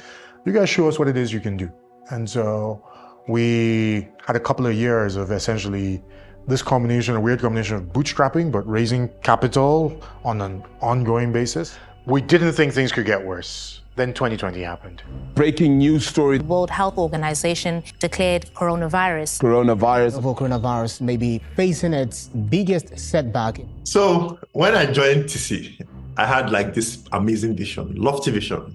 you guys show us what it is you can do. And so we had a couple of years of essentially this combination, a weird combination of bootstrapping, but raising capital on an ongoing basis. We didn't think things could get worse. Then 2020 happened. Breaking news story. The World Health Organization declared coronavirus. Coronavirus may be facing its biggest setback. So when I joined TC, I had like this amazing vision, lofty vision,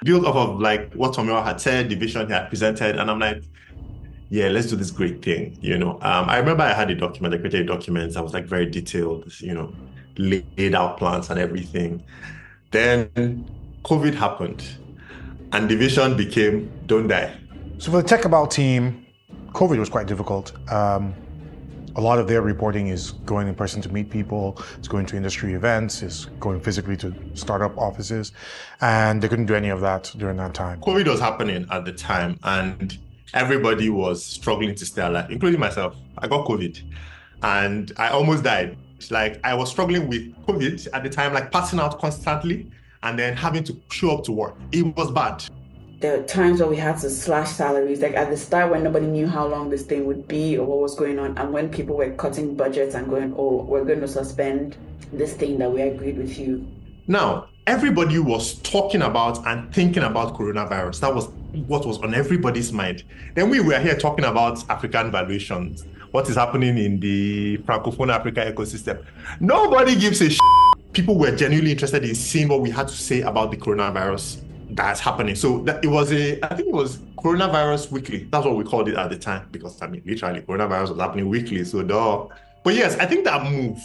built off of like what Tomiwa had said, the vision he had presented. And I'm like, yeah, let's do this great thing, I remember I had I created a document that was like very detailed, laid out plans and everything. Then COVID happened and the vision became, don't die. So for the TechCabal team, COVID was quite difficult. A lot of their reporting is going in person to meet people, it's going to industry events, it's going physically to startup offices, and they couldn't do any of that during that time. COVID was happening at the time and everybody was struggling to stay alive, including myself. I got COVID and I almost died. Like, I was struggling with COVID at the time, like passing out constantly and then having to show up to work. It was bad. There were times where we had to slash salaries, like at the start when nobody knew how long this thing would be or what was going on, and when people were cutting budgets and going, oh, we're going to suspend this thing that we agreed with you. Now, everybody was talking about and thinking about coronavirus. That was what was on everybody's mind. Then we were here talking about African valuations, what is happening in the Francophone Africa ecosystem. Nobody gives a shit. People were genuinely interested in seeing what we had to say about the coronavirus that's happening. So I think it was Coronavirus Weekly. That's what we called it at the time, because literally coronavirus was happening weekly. So but yes, I think that move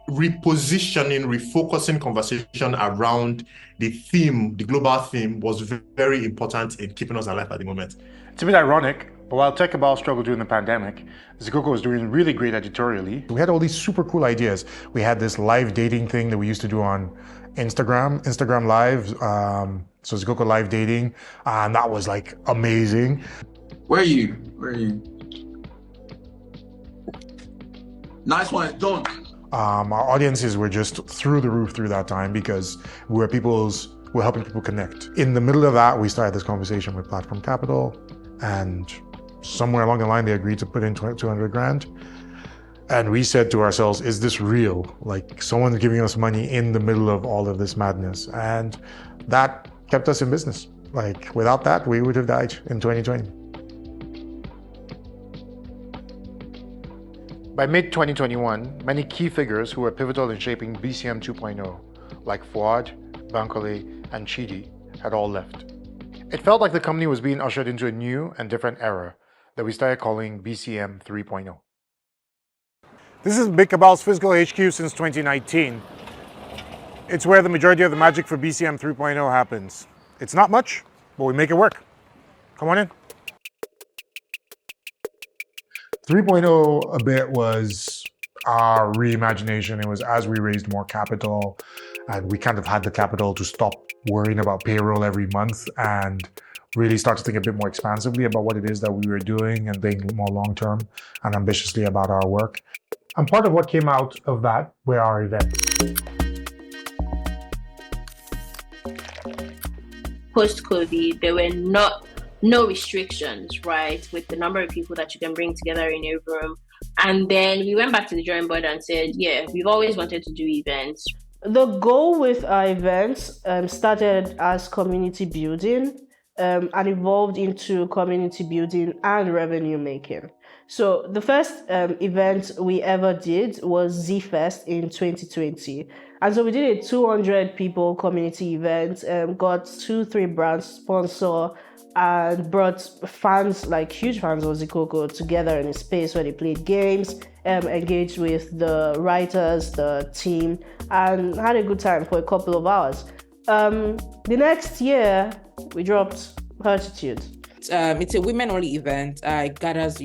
repositioning, refocusing conversation around the theme, the global theme, was very important in keeping us alive at the moment. It's a bit ironic, but while TechCabal struggled during the pandemic, Zikoko was doing really great editorially. We had all these super cool ideas. We had this live dating thing that we used to do on Instagram Live, so Zikoko live dating, and that was like amazing. Where are you? Nice one, done. Our audiences were just through the roof through that time because we're helping people connect. In the middle of that, we started this conversation with Platform Capital, and somewhere along the line, they agreed to put in 200 grand. And we said to ourselves, is this real? Like, someone's giving us money in the middle of all of this madness. And that kept us in business. Like, without that, we would have died in 2020. By mid-2021, many key figures who were pivotal in shaping BCM 2.0, like Fuad, Bankole, and Chidi, had all left. It felt like the company was being ushered into a new and different era that we started calling BCM 3.0. This is Big Cabal's physical HQ since 2019. It's where the majority of the magic for BCM 3.0 happens. It's not much, but we make it work. Come on in. 3.0 a bit was our reimagination. It was as we raised more capital and we kind of had the capital to stop worrying about payroll every month and really start to think a bit more expansively about what it is that we were doing and think more long-term and ambitiously about our work. And part of what came out of that were our events. Post-COVID, there were no restrictions, right, with the number of people that you can bring together in a room. And then we went back to the drawing board and said, yeah, we've always wanted to do events. The goal with our events started as community building and evolved into community building and revenue making. So the first event we ever did was Z-Fest in 2020. And so we did a 200 people community event, got 2-3 brands sponsor, and brought fans, like huge fans of Zikoko, together in a space where they played games, engaged with the writers, the team, and had a good time for a couple of hours. The next year, we dropped Hertitude. It's a women-only event. It gathers,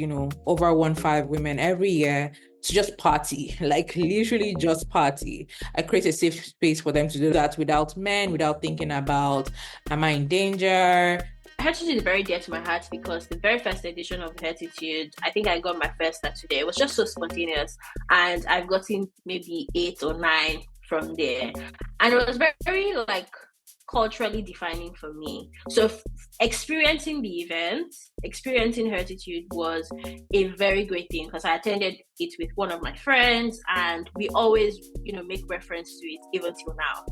over 15 women every year to just party, like literally just party. I create a safe space for them to do that without men, without thinking about, am I in danger? Hertitude is very dear to my heart because the very first edition of Hertitude, I think I got my first today. It was just so spontaneous, and I've gotten maybe 8 or 9 from there, and it was very, very culturally defining for me. So experiencing the event, experiencing Hertitude was a very great thing because I attended it with one of my friends, and we always, make reference to it even till now.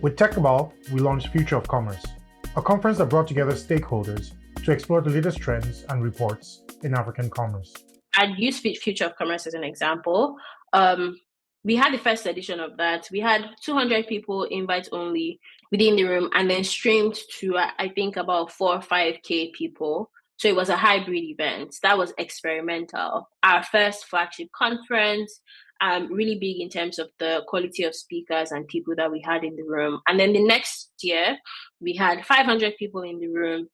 With TechCabal, we launched Future of Commerce, a conference that brought together stakeholders to explore the latest trends and reports in African commerce. I'd use Future of Commerce as an example. We had the first edition of that. We had 200 people, invite only, within the room, and then streamed to, I think, about 4 or 5K people. So it was a hybrid event. That was experimental. Our first flagship conference, really big in terms of the quality of speakers and people that we had in the room. And then the next year, we had 500 people in the room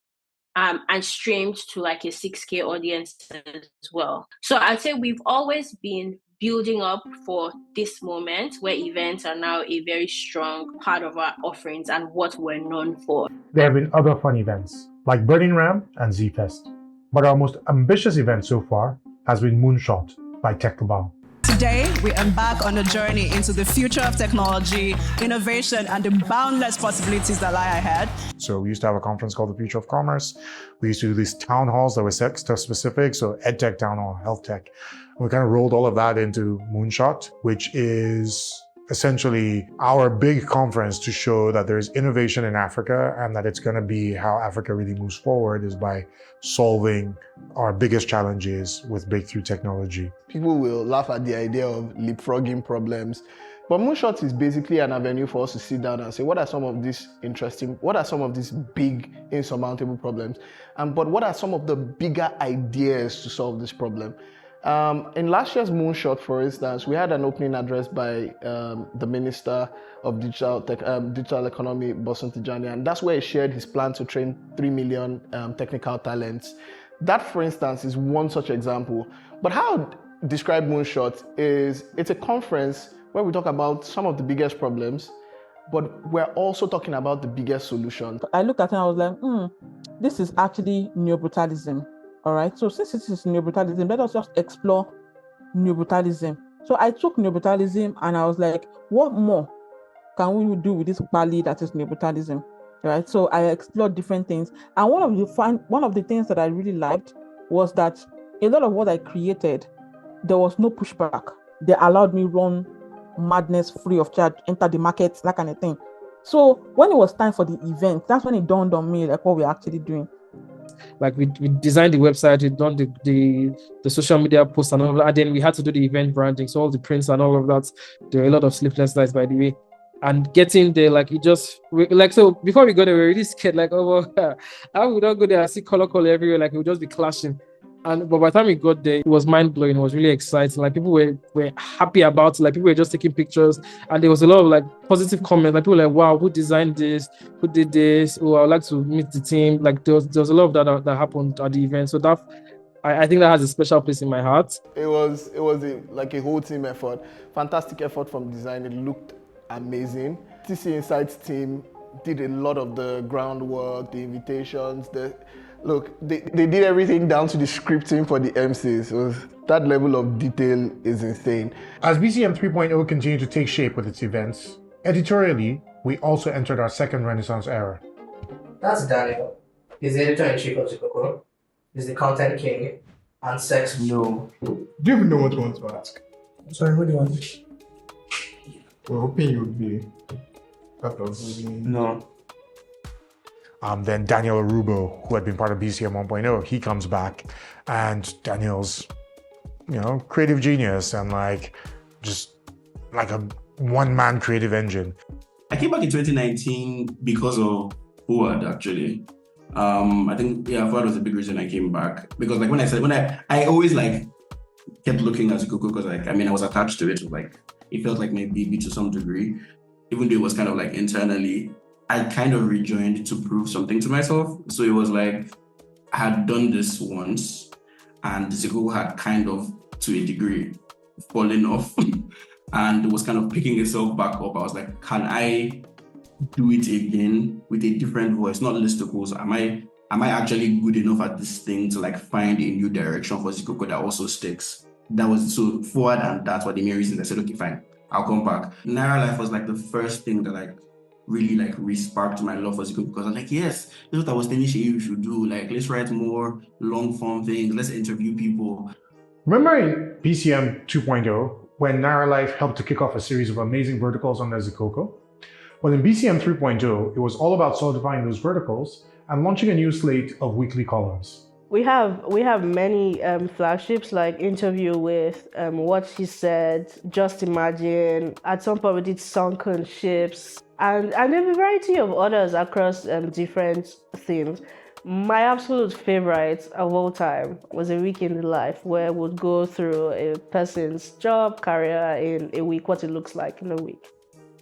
and streamed to a 6K audience as well. So I'd say we've always been building up for this moment where events are now a very strong part of our offerings and what we're known for. There have been other fun events like Burning Ram and Z-Fest, but our most ambitious event so far has been Moonshot by TechCabal. Today, we embark on a journey into the future of technology, innovation, and the boundless possibilities that lie ahead. So we used to have a conference called the Future of Commerce. We used to do these town halls that were sector specific, so EdTech town hall, health tech. We kind of rolled all of that into Moonshot, which is essentially our big conference to show that there's innovation in Africa and that it's going to be how Africa really moves forward is by solving our biggest challenges with breakthrough technology. People will laugh at the idea of leapfrogging problems But Moonshot is basically an avenue for us to sit down and say, what are some of these big, insurmountable problems? But what are some of the bigger ideas to solve this problem? In last year's Moonshot, for instance, we had an opening address by the Minister of Digital Economy, Bosun Tijani, and that's where he shared his plan to train 3 million technical talents. That, for instance, is one such example. But how I describe Moonshot is it's a conference where we talk about some of the biggest problems, but we're also talking about the biggest solutions. I looked at it and I was like, this is actually neobrutalism. All right. So since it is neobrutalism, let us just explore neobrutalism. So I took neobrutalism and I was like, what more can we do with this Bali that is neobrutalism? Right. So I explored different things. And one of the things that I really liked was that a lot of what I created, there was no pushback. They allowed me run madness free of charge, enter the market, that kind of thing. So when it was time for the event, that's when it dawned on me like what we're actually doing. Like we designed the website, we done the social media posts and all of that, and then we had to do the event branding, so all the prints and all of that. There were a lot of sleepless nights, by the way. And getting there, like so before we got there, we were really scared, like, oh, how we don't go there and see color everywhere, like it would just be clashing. But by the time we got there, it was mind blowing. It was really exciting. Like people were happy about it. Like people were just taking pictures, and there was a lot of like positive comments. Like people were like, "Wow, who designed this? Who did this? Oh, I would like to meet the team." Like there was a lot of that happened at the event. So that I think that has a special place in my heart. It was like a whole team effort. Fantastic effort from design. It looked amazing. TC Insights team did a lot of the groundwork, the invitations, they did everything down to the scripting for the MCs. So that level of detail is insane. As BCM 3.0 continued to take shape with its events, editorially, we also entered our second Renaissance era. That's Daniel. He's the editor-in-chief of Zikoko. He's the content king and sex. No. Do you even know what you want to ask? Sorry, what do you want? We're hoping you would be part of the... No. Then Daniel Arubo, who had been part of BCM 1.0, he comes back, and Daniel's, creative genius and just like a one-man creative engine. I came back in 2019 because of Fuad, actually. I think, Fuad was a big reason I came back. Because when I always kept looking at Zikoko because I was attached to it. It felt like my baby to some degree, even though it was kind of internally. I kind of rejoined to prove something to myself. So it was I had done this once, and Zikoko had kind of, to a degree, fallen off, and was kind of picking itself back up. I was like, can I do it again with a different voice, not listicles? Am I actually good enough at this thing to find a new direction for Zikoko that also sticks? That was so forward, and that's what the main reason I said, okay, fine, I'll come back. Naira Life was the first thing that really re-sparked my love for Zikoko, because I'm yes, this is what I was telling you should do. Let's write more long form things, let's interview people. Remember in BCM 2.0 when Naira Life helped to kick off a series of amazing verticals under Zikoko? Well, in BCM 3.0, it was all about solidifying those verticals and launching a new slate of weekly columns. We have many flagships like Interview with, What She Said, Just Imagine. At some point we did Sunken Ships, and a variety of others across different themes. My absolute favorite of all time was A Week in the Life, where we'd go through a person's job, career in a week, what it looks like in a week.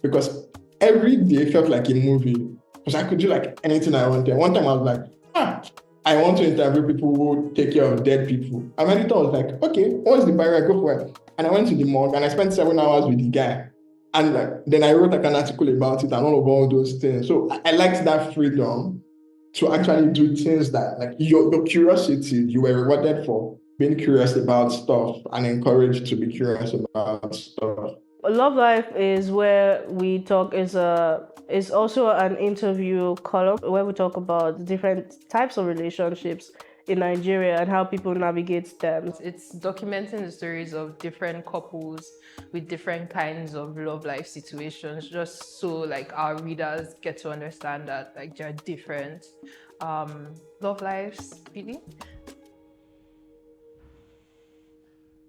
Because every day felt like a movie, because I could do anything I wanted. One time I was like, I want to interview people who take care of dead people. And my editor was like, okay, what's the barrier? Go for it. And I went to the morgue and I spent 7 hours with the guy. And then I wrote an article about it and all those things. So I liked that freedom to actually do things that, your curiosity, you were rewarded for being curious about stuff and encouraged to be curious about stuff. Love Life is where we talk, is also an interview column where we talk about different types of relationships in Nigeria and how people navigate them. It's documenting the stories of different couples with different kinds of love life situations, just so our readers get to understand that they're different love lives, really.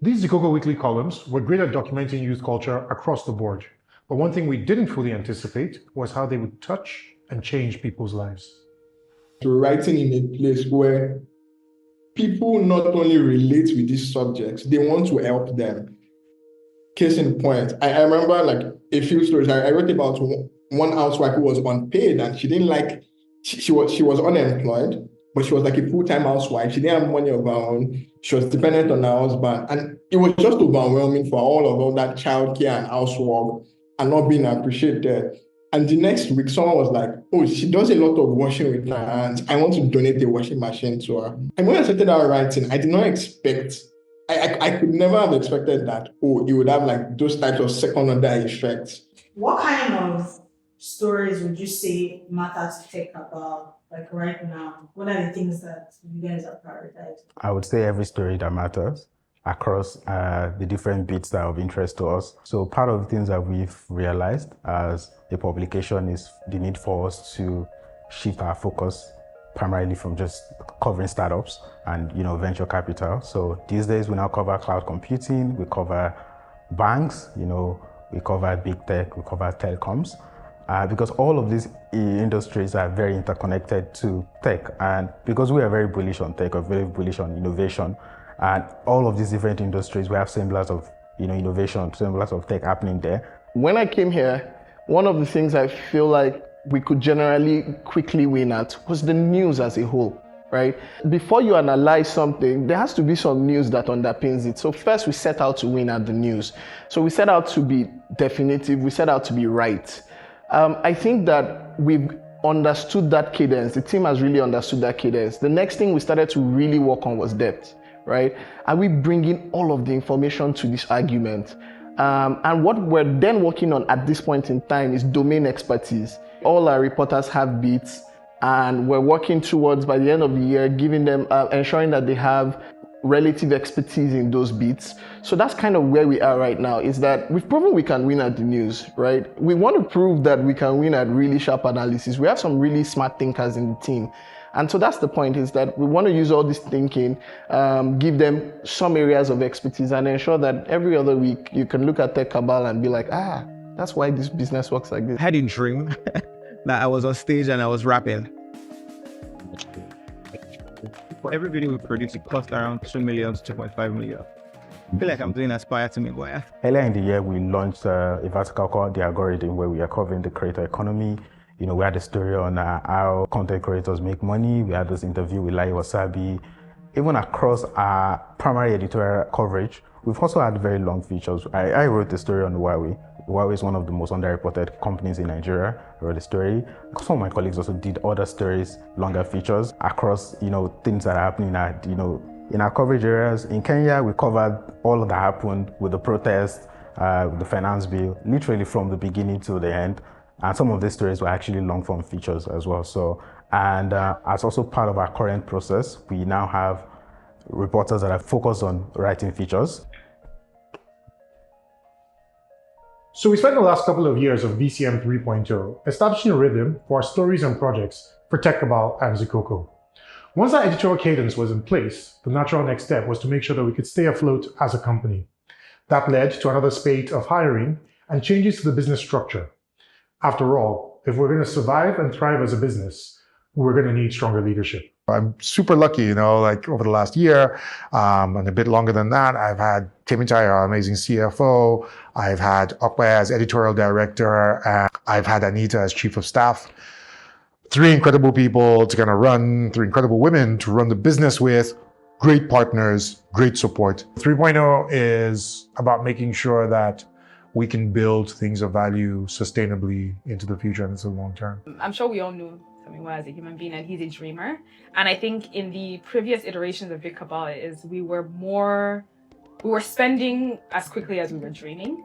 These Zikoko weekly columns were great at documenting youth culture across the board. But one thing we didn't fully anticipate was how they would touch and change people's lives. Writing in a place where people not only relate with these subjects, they want to help them. Case in point, I remember like a few stories. I wrote about one housewife who was unpaid and she didn't like, she was unemployed, but she was like a full-time housewife. She didn't have money of her own. She was dependent on her husband. And it was just overwhelming for all that childcare and housework and not being appreciated. And the next week, someone was like, oh, she does a lot of washing with her hands. I want to donate a washing machine to her. And when I started out writing, I did not expect, I could never have expected that, oh, it would have like those types of second-order effects. What kind of stories would you say matter to take about, like right now? What are the things that you guys are prioritizing? I would say every story that matters across the different bits that are of interest to us. So part of the things that we've realized as a publication is the need for us to shift our focus primarily from just covering startups and venture capital. So these days we now cover cloud computing, we cover banks, we cover big tech, we cover telecoms. Because all of these industries are very interconnected to tech, and because we are very bullish on tech, or very bullish on innovation, and all of these different industries, we have semblance of innovation, semblance of tech happening there. When I came here, one of the things I feel like we could generally quickly win at was the news as a whole, right? Before you analyze something, there has to be some news that underpins it. So first we set out to win at the news. So we set out to be definitive, we set out to be right. I think that we've understood that cadence. The team has really understood that cadence. The next thing we started to really work on was depth, right? Are we bringing all of the information to this argument? And what we're then working on at this point in time is domain expertise. All our reporters have beats, and we're working towards, by the end of the year, giving them, ensuring that they have relative expertise in those beats. So that's kind of where we are right now, is that we've proven we can win at the news, right? We want to prove that we can win at really sharp analysis. We have some really smart thinkers in the team. And so that's the point, is that we want to use all this thinking, give them some areas of expertise, and ensure that every other week you can look at TechCabal and be like, that's why this business works like this. I had a dream that I was on stage and I was rapping. For every video we produce, it costs around 2 million to 2.5 million. I feel like I'm doing Aspire to me, boy. Earlier in the year, we launched a vertical called The Algorithm, where we are covering the creator economy. We had a story on how content creators make money. We had this interview with Lai Wasabi. Even across our primary editorial coverage, we've also had very long features. I wrote the story on Huawei. Huawei is one of the most underreported companies in Nigeria. I wrote the story. Some of my colleagues also did other stories, longer features across, things that are happening at, in our coverage areas. In Kenya, we covered all that happened with the protest, with the finance bill, literally from the beginning to the end. And some of these stories were actually long-form features as well. So, and as also part of our current process, we now have reporters that are focused on writing features. So we spent the last couple of years of VCM 3.0 establishing a rhythm for our stories and projects for TechCabal and Zikoko. Once that editorial cadence was in place, the natural next step was to make sure that we could stay afloat as a company. That led to another spate of hiring and changes to the business structure. After all, if we're going to survive and thrive as a business, we're going to need stronger leadership. I'm super lucky, like over the last year, and a bit longer than that, I've had Temitai, our amazing CFO. I've had Okwe as editorial director, and I've had Anita as chief of staff. 3 incredible people to kind of run, 3 incredible women to run the business with, great partners, great support. 3.0 is about making sure that we can build things of value sustainably into the future and into the long term. I'm sure we all know Tomiwa as a human being, and he's a dreamer. And I think in the previous iterations of Big Cabal is we were spending as quickly as we were dreaming.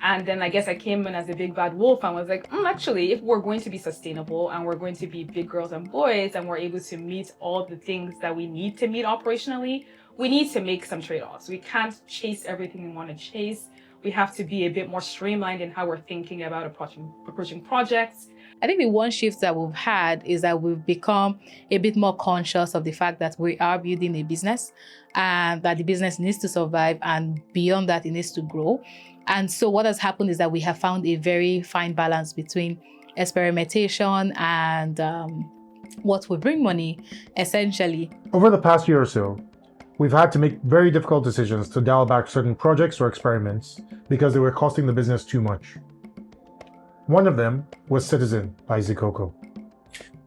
And then I guess I came in as a big bad wolf and was like, actually, if we're going to be sustainable and we're going to be big girls and boys and we're able to meet all the things that we need to meet operationally, we need to make some trade-offs. We can't chase everything we want to chase. We have to be a bit more streamlined in how we're thinking about approaching projects. I think the one shift that we've had is that we've become a bit more conscious of the fact that we are building a business and that the business needs to survive, and beyond that, it needs to grow. And so what has happened is that we have found a very fine balance between experimentation and what will bring money, essentially. Over the past year or so, we've had to make very difficult decisions to dial back certain projects or experiments because they were costing the business too much. One of them was Citizen by Zikoko.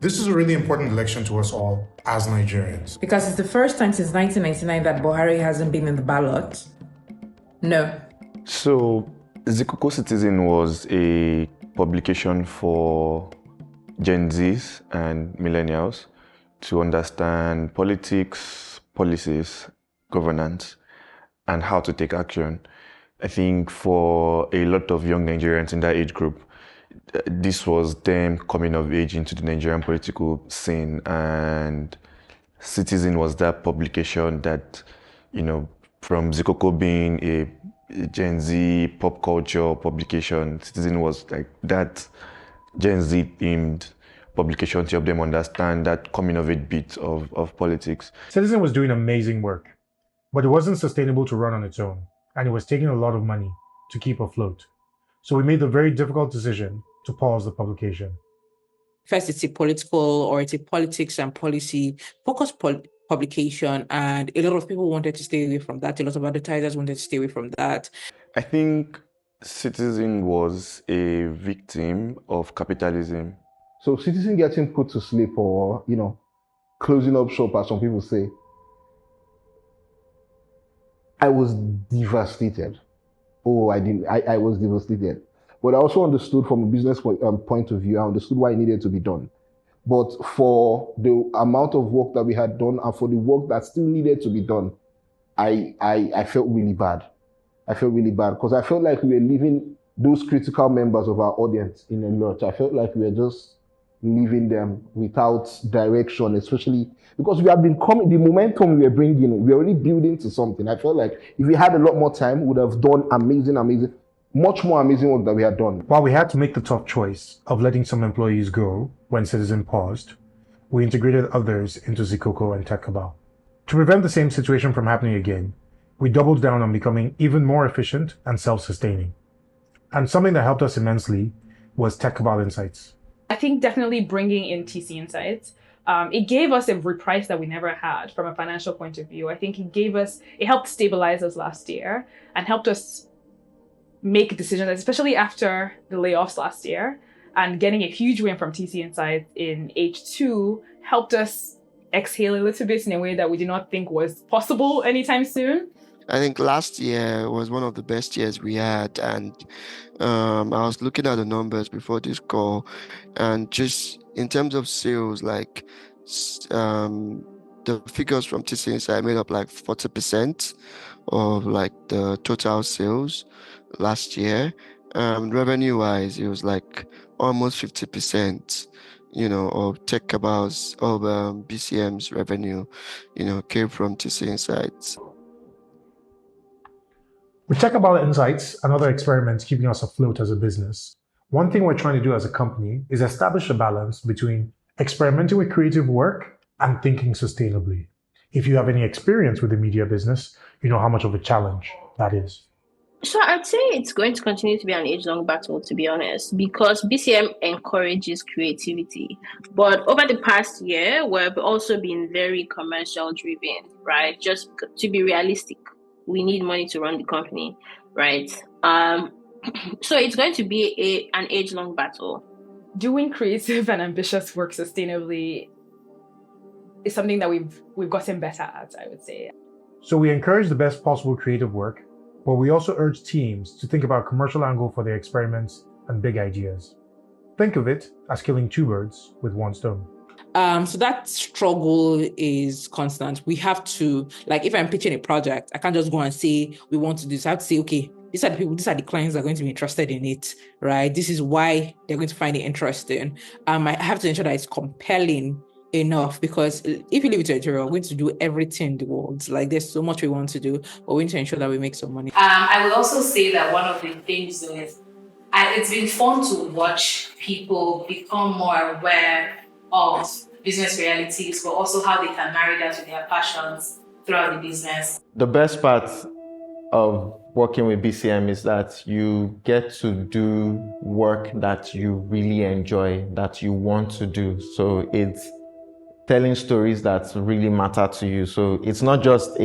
This is a really important election to us all as Nigerians. Because it's the first time since 1999 that Buhari hasn't been in the ballot. No. So, Zikoko Citizen was a publication for Gen Zs and millennials to understand politics, policies, governance, and how to take action. I think for a lot of young Nigerians in that age group, this was them coming of age into the Nigerian political scene, and Citizen was that publication that, from Zikoko being a Gen Z pop culture publication, Citizen was like that Gen Z themed publication to help them understand that coming of age bit of politics. Citizen was doing amazing work, but it wasn't sustainable to run on its own, and it was taking a lot of money to keep afloat. So we made the very difficult decision to pause the publication. First, it's a political or it's a politics and policy focused publication, and a lot of people wanted to stay away from that. A lot of advertisers wanted to stay away from that. I think Citizen was a victim of capitalism. So Citizen getting put to sleep or, closing up shop, as some people say, I was devastated. I was devastated. But I also understood from a business point of view, I understood why it needed to be done. But for the amount of work that we had done and for the work that still needed to be done, I felt really bad. I felt really bad because I felt like we were leaving those critical members of our audience in a lurch. I felt like we were just leaving them without direction, especially because we have been coming, the momentum we were bringing, we were already building to something. I felt like if we had a lot more time, we would have done much more amazing work that we had done. While we had to make the tough choice of letting some employees go when Citizen paused, we integrated others into Zikoko and TechCabal. To prevent the same situation from happening again, we doubled down on becoming even more efficient and self-sustaining. And something that helped us immensely was TechCabal Insights. I think definitely bringing in TC Insights, it gave us a reprice that we never had from a financial point of view. I think it helped stabilize us last year and helped us make decisions, especially after the layoffs last year, and getting a huge win from TC Insights in H2 helped us exhale a little bit in a way that we did not think was possible anytime soon. I think last year was one of the best years we had, and I was looking at the numbers before this call, and just in terms of sales, like the figures from TC Insight made up like 40% of like the total sales last year. Revenue wise, it was like almost 50%, of TechCabal's of BCM's revenue, came from TC Insights. With TechCabal Insights and other experiments keeping us afloat as a business, one thing we're trying to do as a company is establish a balance between experimenting with creative work and thinking sustainably. If you have any experience with the media business, you know how much of a challenge that is. So I'd say it's going to continue to be an age-long battle, to be honest, because BCM encourages creativity. But over the past year, we've also been very commercial-driven, right? Just to be realistic, we need money to run the company, right? So it's going to be an age-long battle. Doing creative and ambitious work sustainably is something that we've gotten better at, I would say. So we encourage the best possible creative work, but we also urge teams to think about commercial angle for their experiments and big ideas. Think of it as killing two birds with one stone. So that struggle is constant. We have to, like, if I'm pitching a project, I can't just go and say, we want to do this. I have to say, okay, these are the people, these are the clients that are going to be interested in it, right? This is why they're going to find it interesting. I have to ensure that it's compelling enough, because if you leave it to Editorial, we're going to do everything in the world. Like, there's so much we want to do, but we need to ensure that we make some money. I would also say that one of the things is And it's been fun to watch people become more aware of business realities, but also how they can marry that with their passions throughout the business. The best part of working with BCM is that you get to do work that you really enjoy, that you want to do. So it's telling stories that really matter to you. So it's not just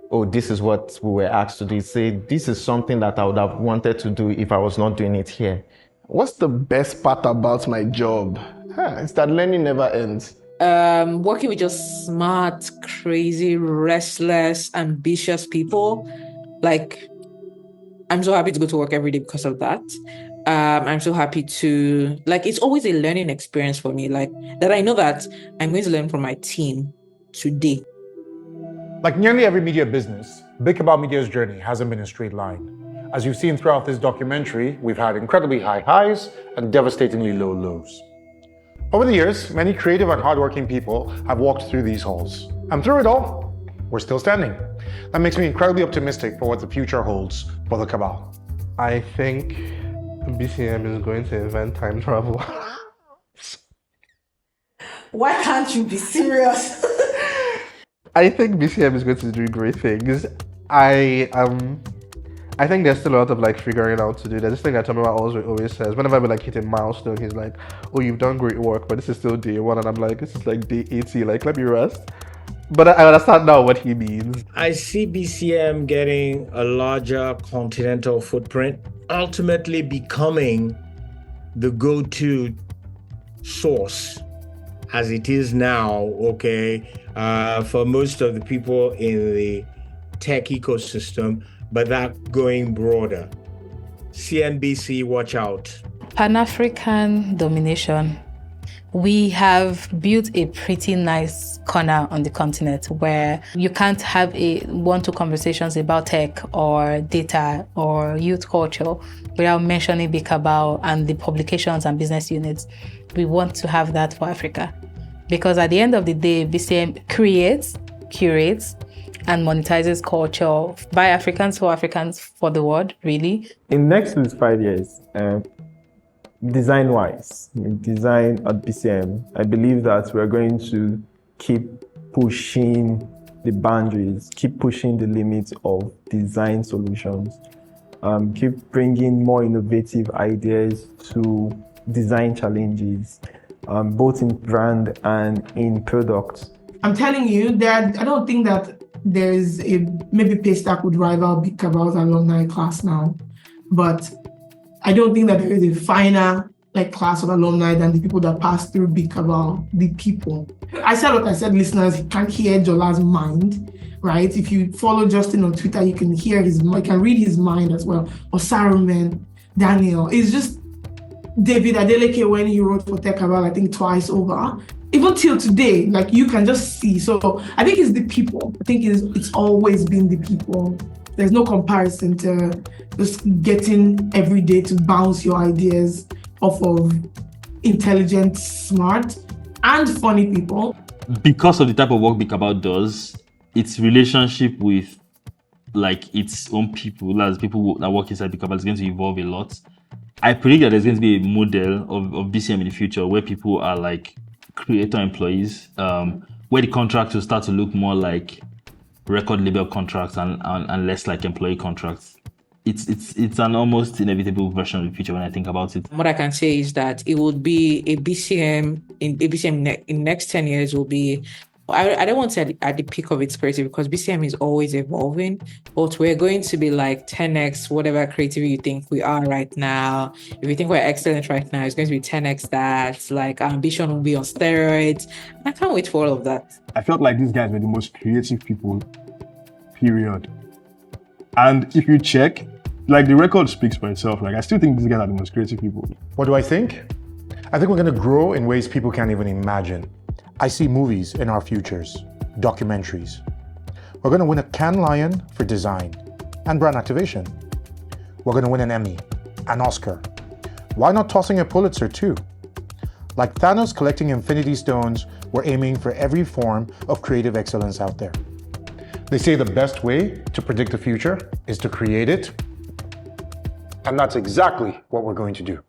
oh, this is what we were asked to do. Say, this is something that I would have wanted to do if I was not doing it here. What's the best part about my job? It's that learning never ends. Working with just smart, crazy, restless, ambitious people. Like, I'm so happy to go to work every day because of that. I'm so happy to, it's always a learning experience for me, that I know that I'm going to learn from my team today. Like nearly every media business, Big Cabal Media's journey hasn't been a straight line. As you've seen throughout this documentary, we've had incredibly high highs and devastatingly low lows. Over the years, many creative and hardworking people have walked through these halls. And through it all, we're still standing. That makes me incredibly optimistic for what the future holds for the Cabal. I think BCM is going to invent time travel. Why can't you be serious? I think BCM is going to do great things. I think there's still a lot of figuring out to do. There's this thing that Tomiwa always says. Whenever we hit a milestone, he's like, "Oh, you've done great work, but this is still day one," and I'm like, "This is day 80. Let me rest." But I understand now what he means. I see BCM getting a larger continental footprint, ultimately becoming the go-to source as it is now, for most of the people in the tech ecosystem, but that going broader. CNBC, watch out. Pan-African domination. We have built a pretty nice corner on the continent where you can't have one-to conversations about tech or data or youth culture without mentioning Big Cabal and the publications and business units. We want to have that for Africa. Because at the end of the day, BCM creates, curates, and monetizes culture by Africans for the world, really. In next 5 years, design-wise, design at BCM, I believe that we're going to keep pushing the boundaries, keep pushing the limits of design solutions, keep bringing more innovative ideas to design challenges, both in brand and in products. I'm telling you that I don't think that there is maybe Paystack would rival Big Cabal's alumni class now, but I don't think that there is a finer class of alumni than the people that pass through Big Cabal, the people. I said what I said, listeners, you can't hear Jola's mind, right? If you follow Justin on Twitter, you can hear you can read his mind as well. Or Saruman, Daniel. It's just David Adeleke when he wrote for TechCabal, I think twice over. Even till today, you can just see. So I think it's the people. I think it's always been the people. There's no comparison to just getting every day to bounce your ideas off of intelligent, smart, and funny people. Because of the type of work Big Cabal does, its relationship with its own people, as people that work inside Big Cabal, is going to evolve a lot. I predict that there's going to be a model of BCM in the future where people are creator employees, where the contracts will start to look more like record label contracts and less like employee contracts. It's an almost inevitable version of the future when I think about it. What I can say is that it would be a BCM in next 10 years will be, I don't want to say at the peak of its creativity because BCM is always evolving, but we're going to be 10x whatever creativity you think we are right now. If you think we're excellent right now, it's going to be 10x that. Our ambition will be on steroids. I can't wait for all of that. I felt like these guys were the most creative people, period. And if you check, the record speaks for itself. I still think these guys are the most creative people. What do I think? I think we're going to grow in ways people can't even imagine. I see movies in our futures, documentaries. We're going to win a Cannes Lion for design and brand activation. We're going to win an Emmy, an Oscar. Why not tossing a Pulitzer too? Like Thanos collecting Infinity Stones, we're aiming for every form of creative excellence out there. They say the best way to predict the future is to create it And that's exactly what we're going to do.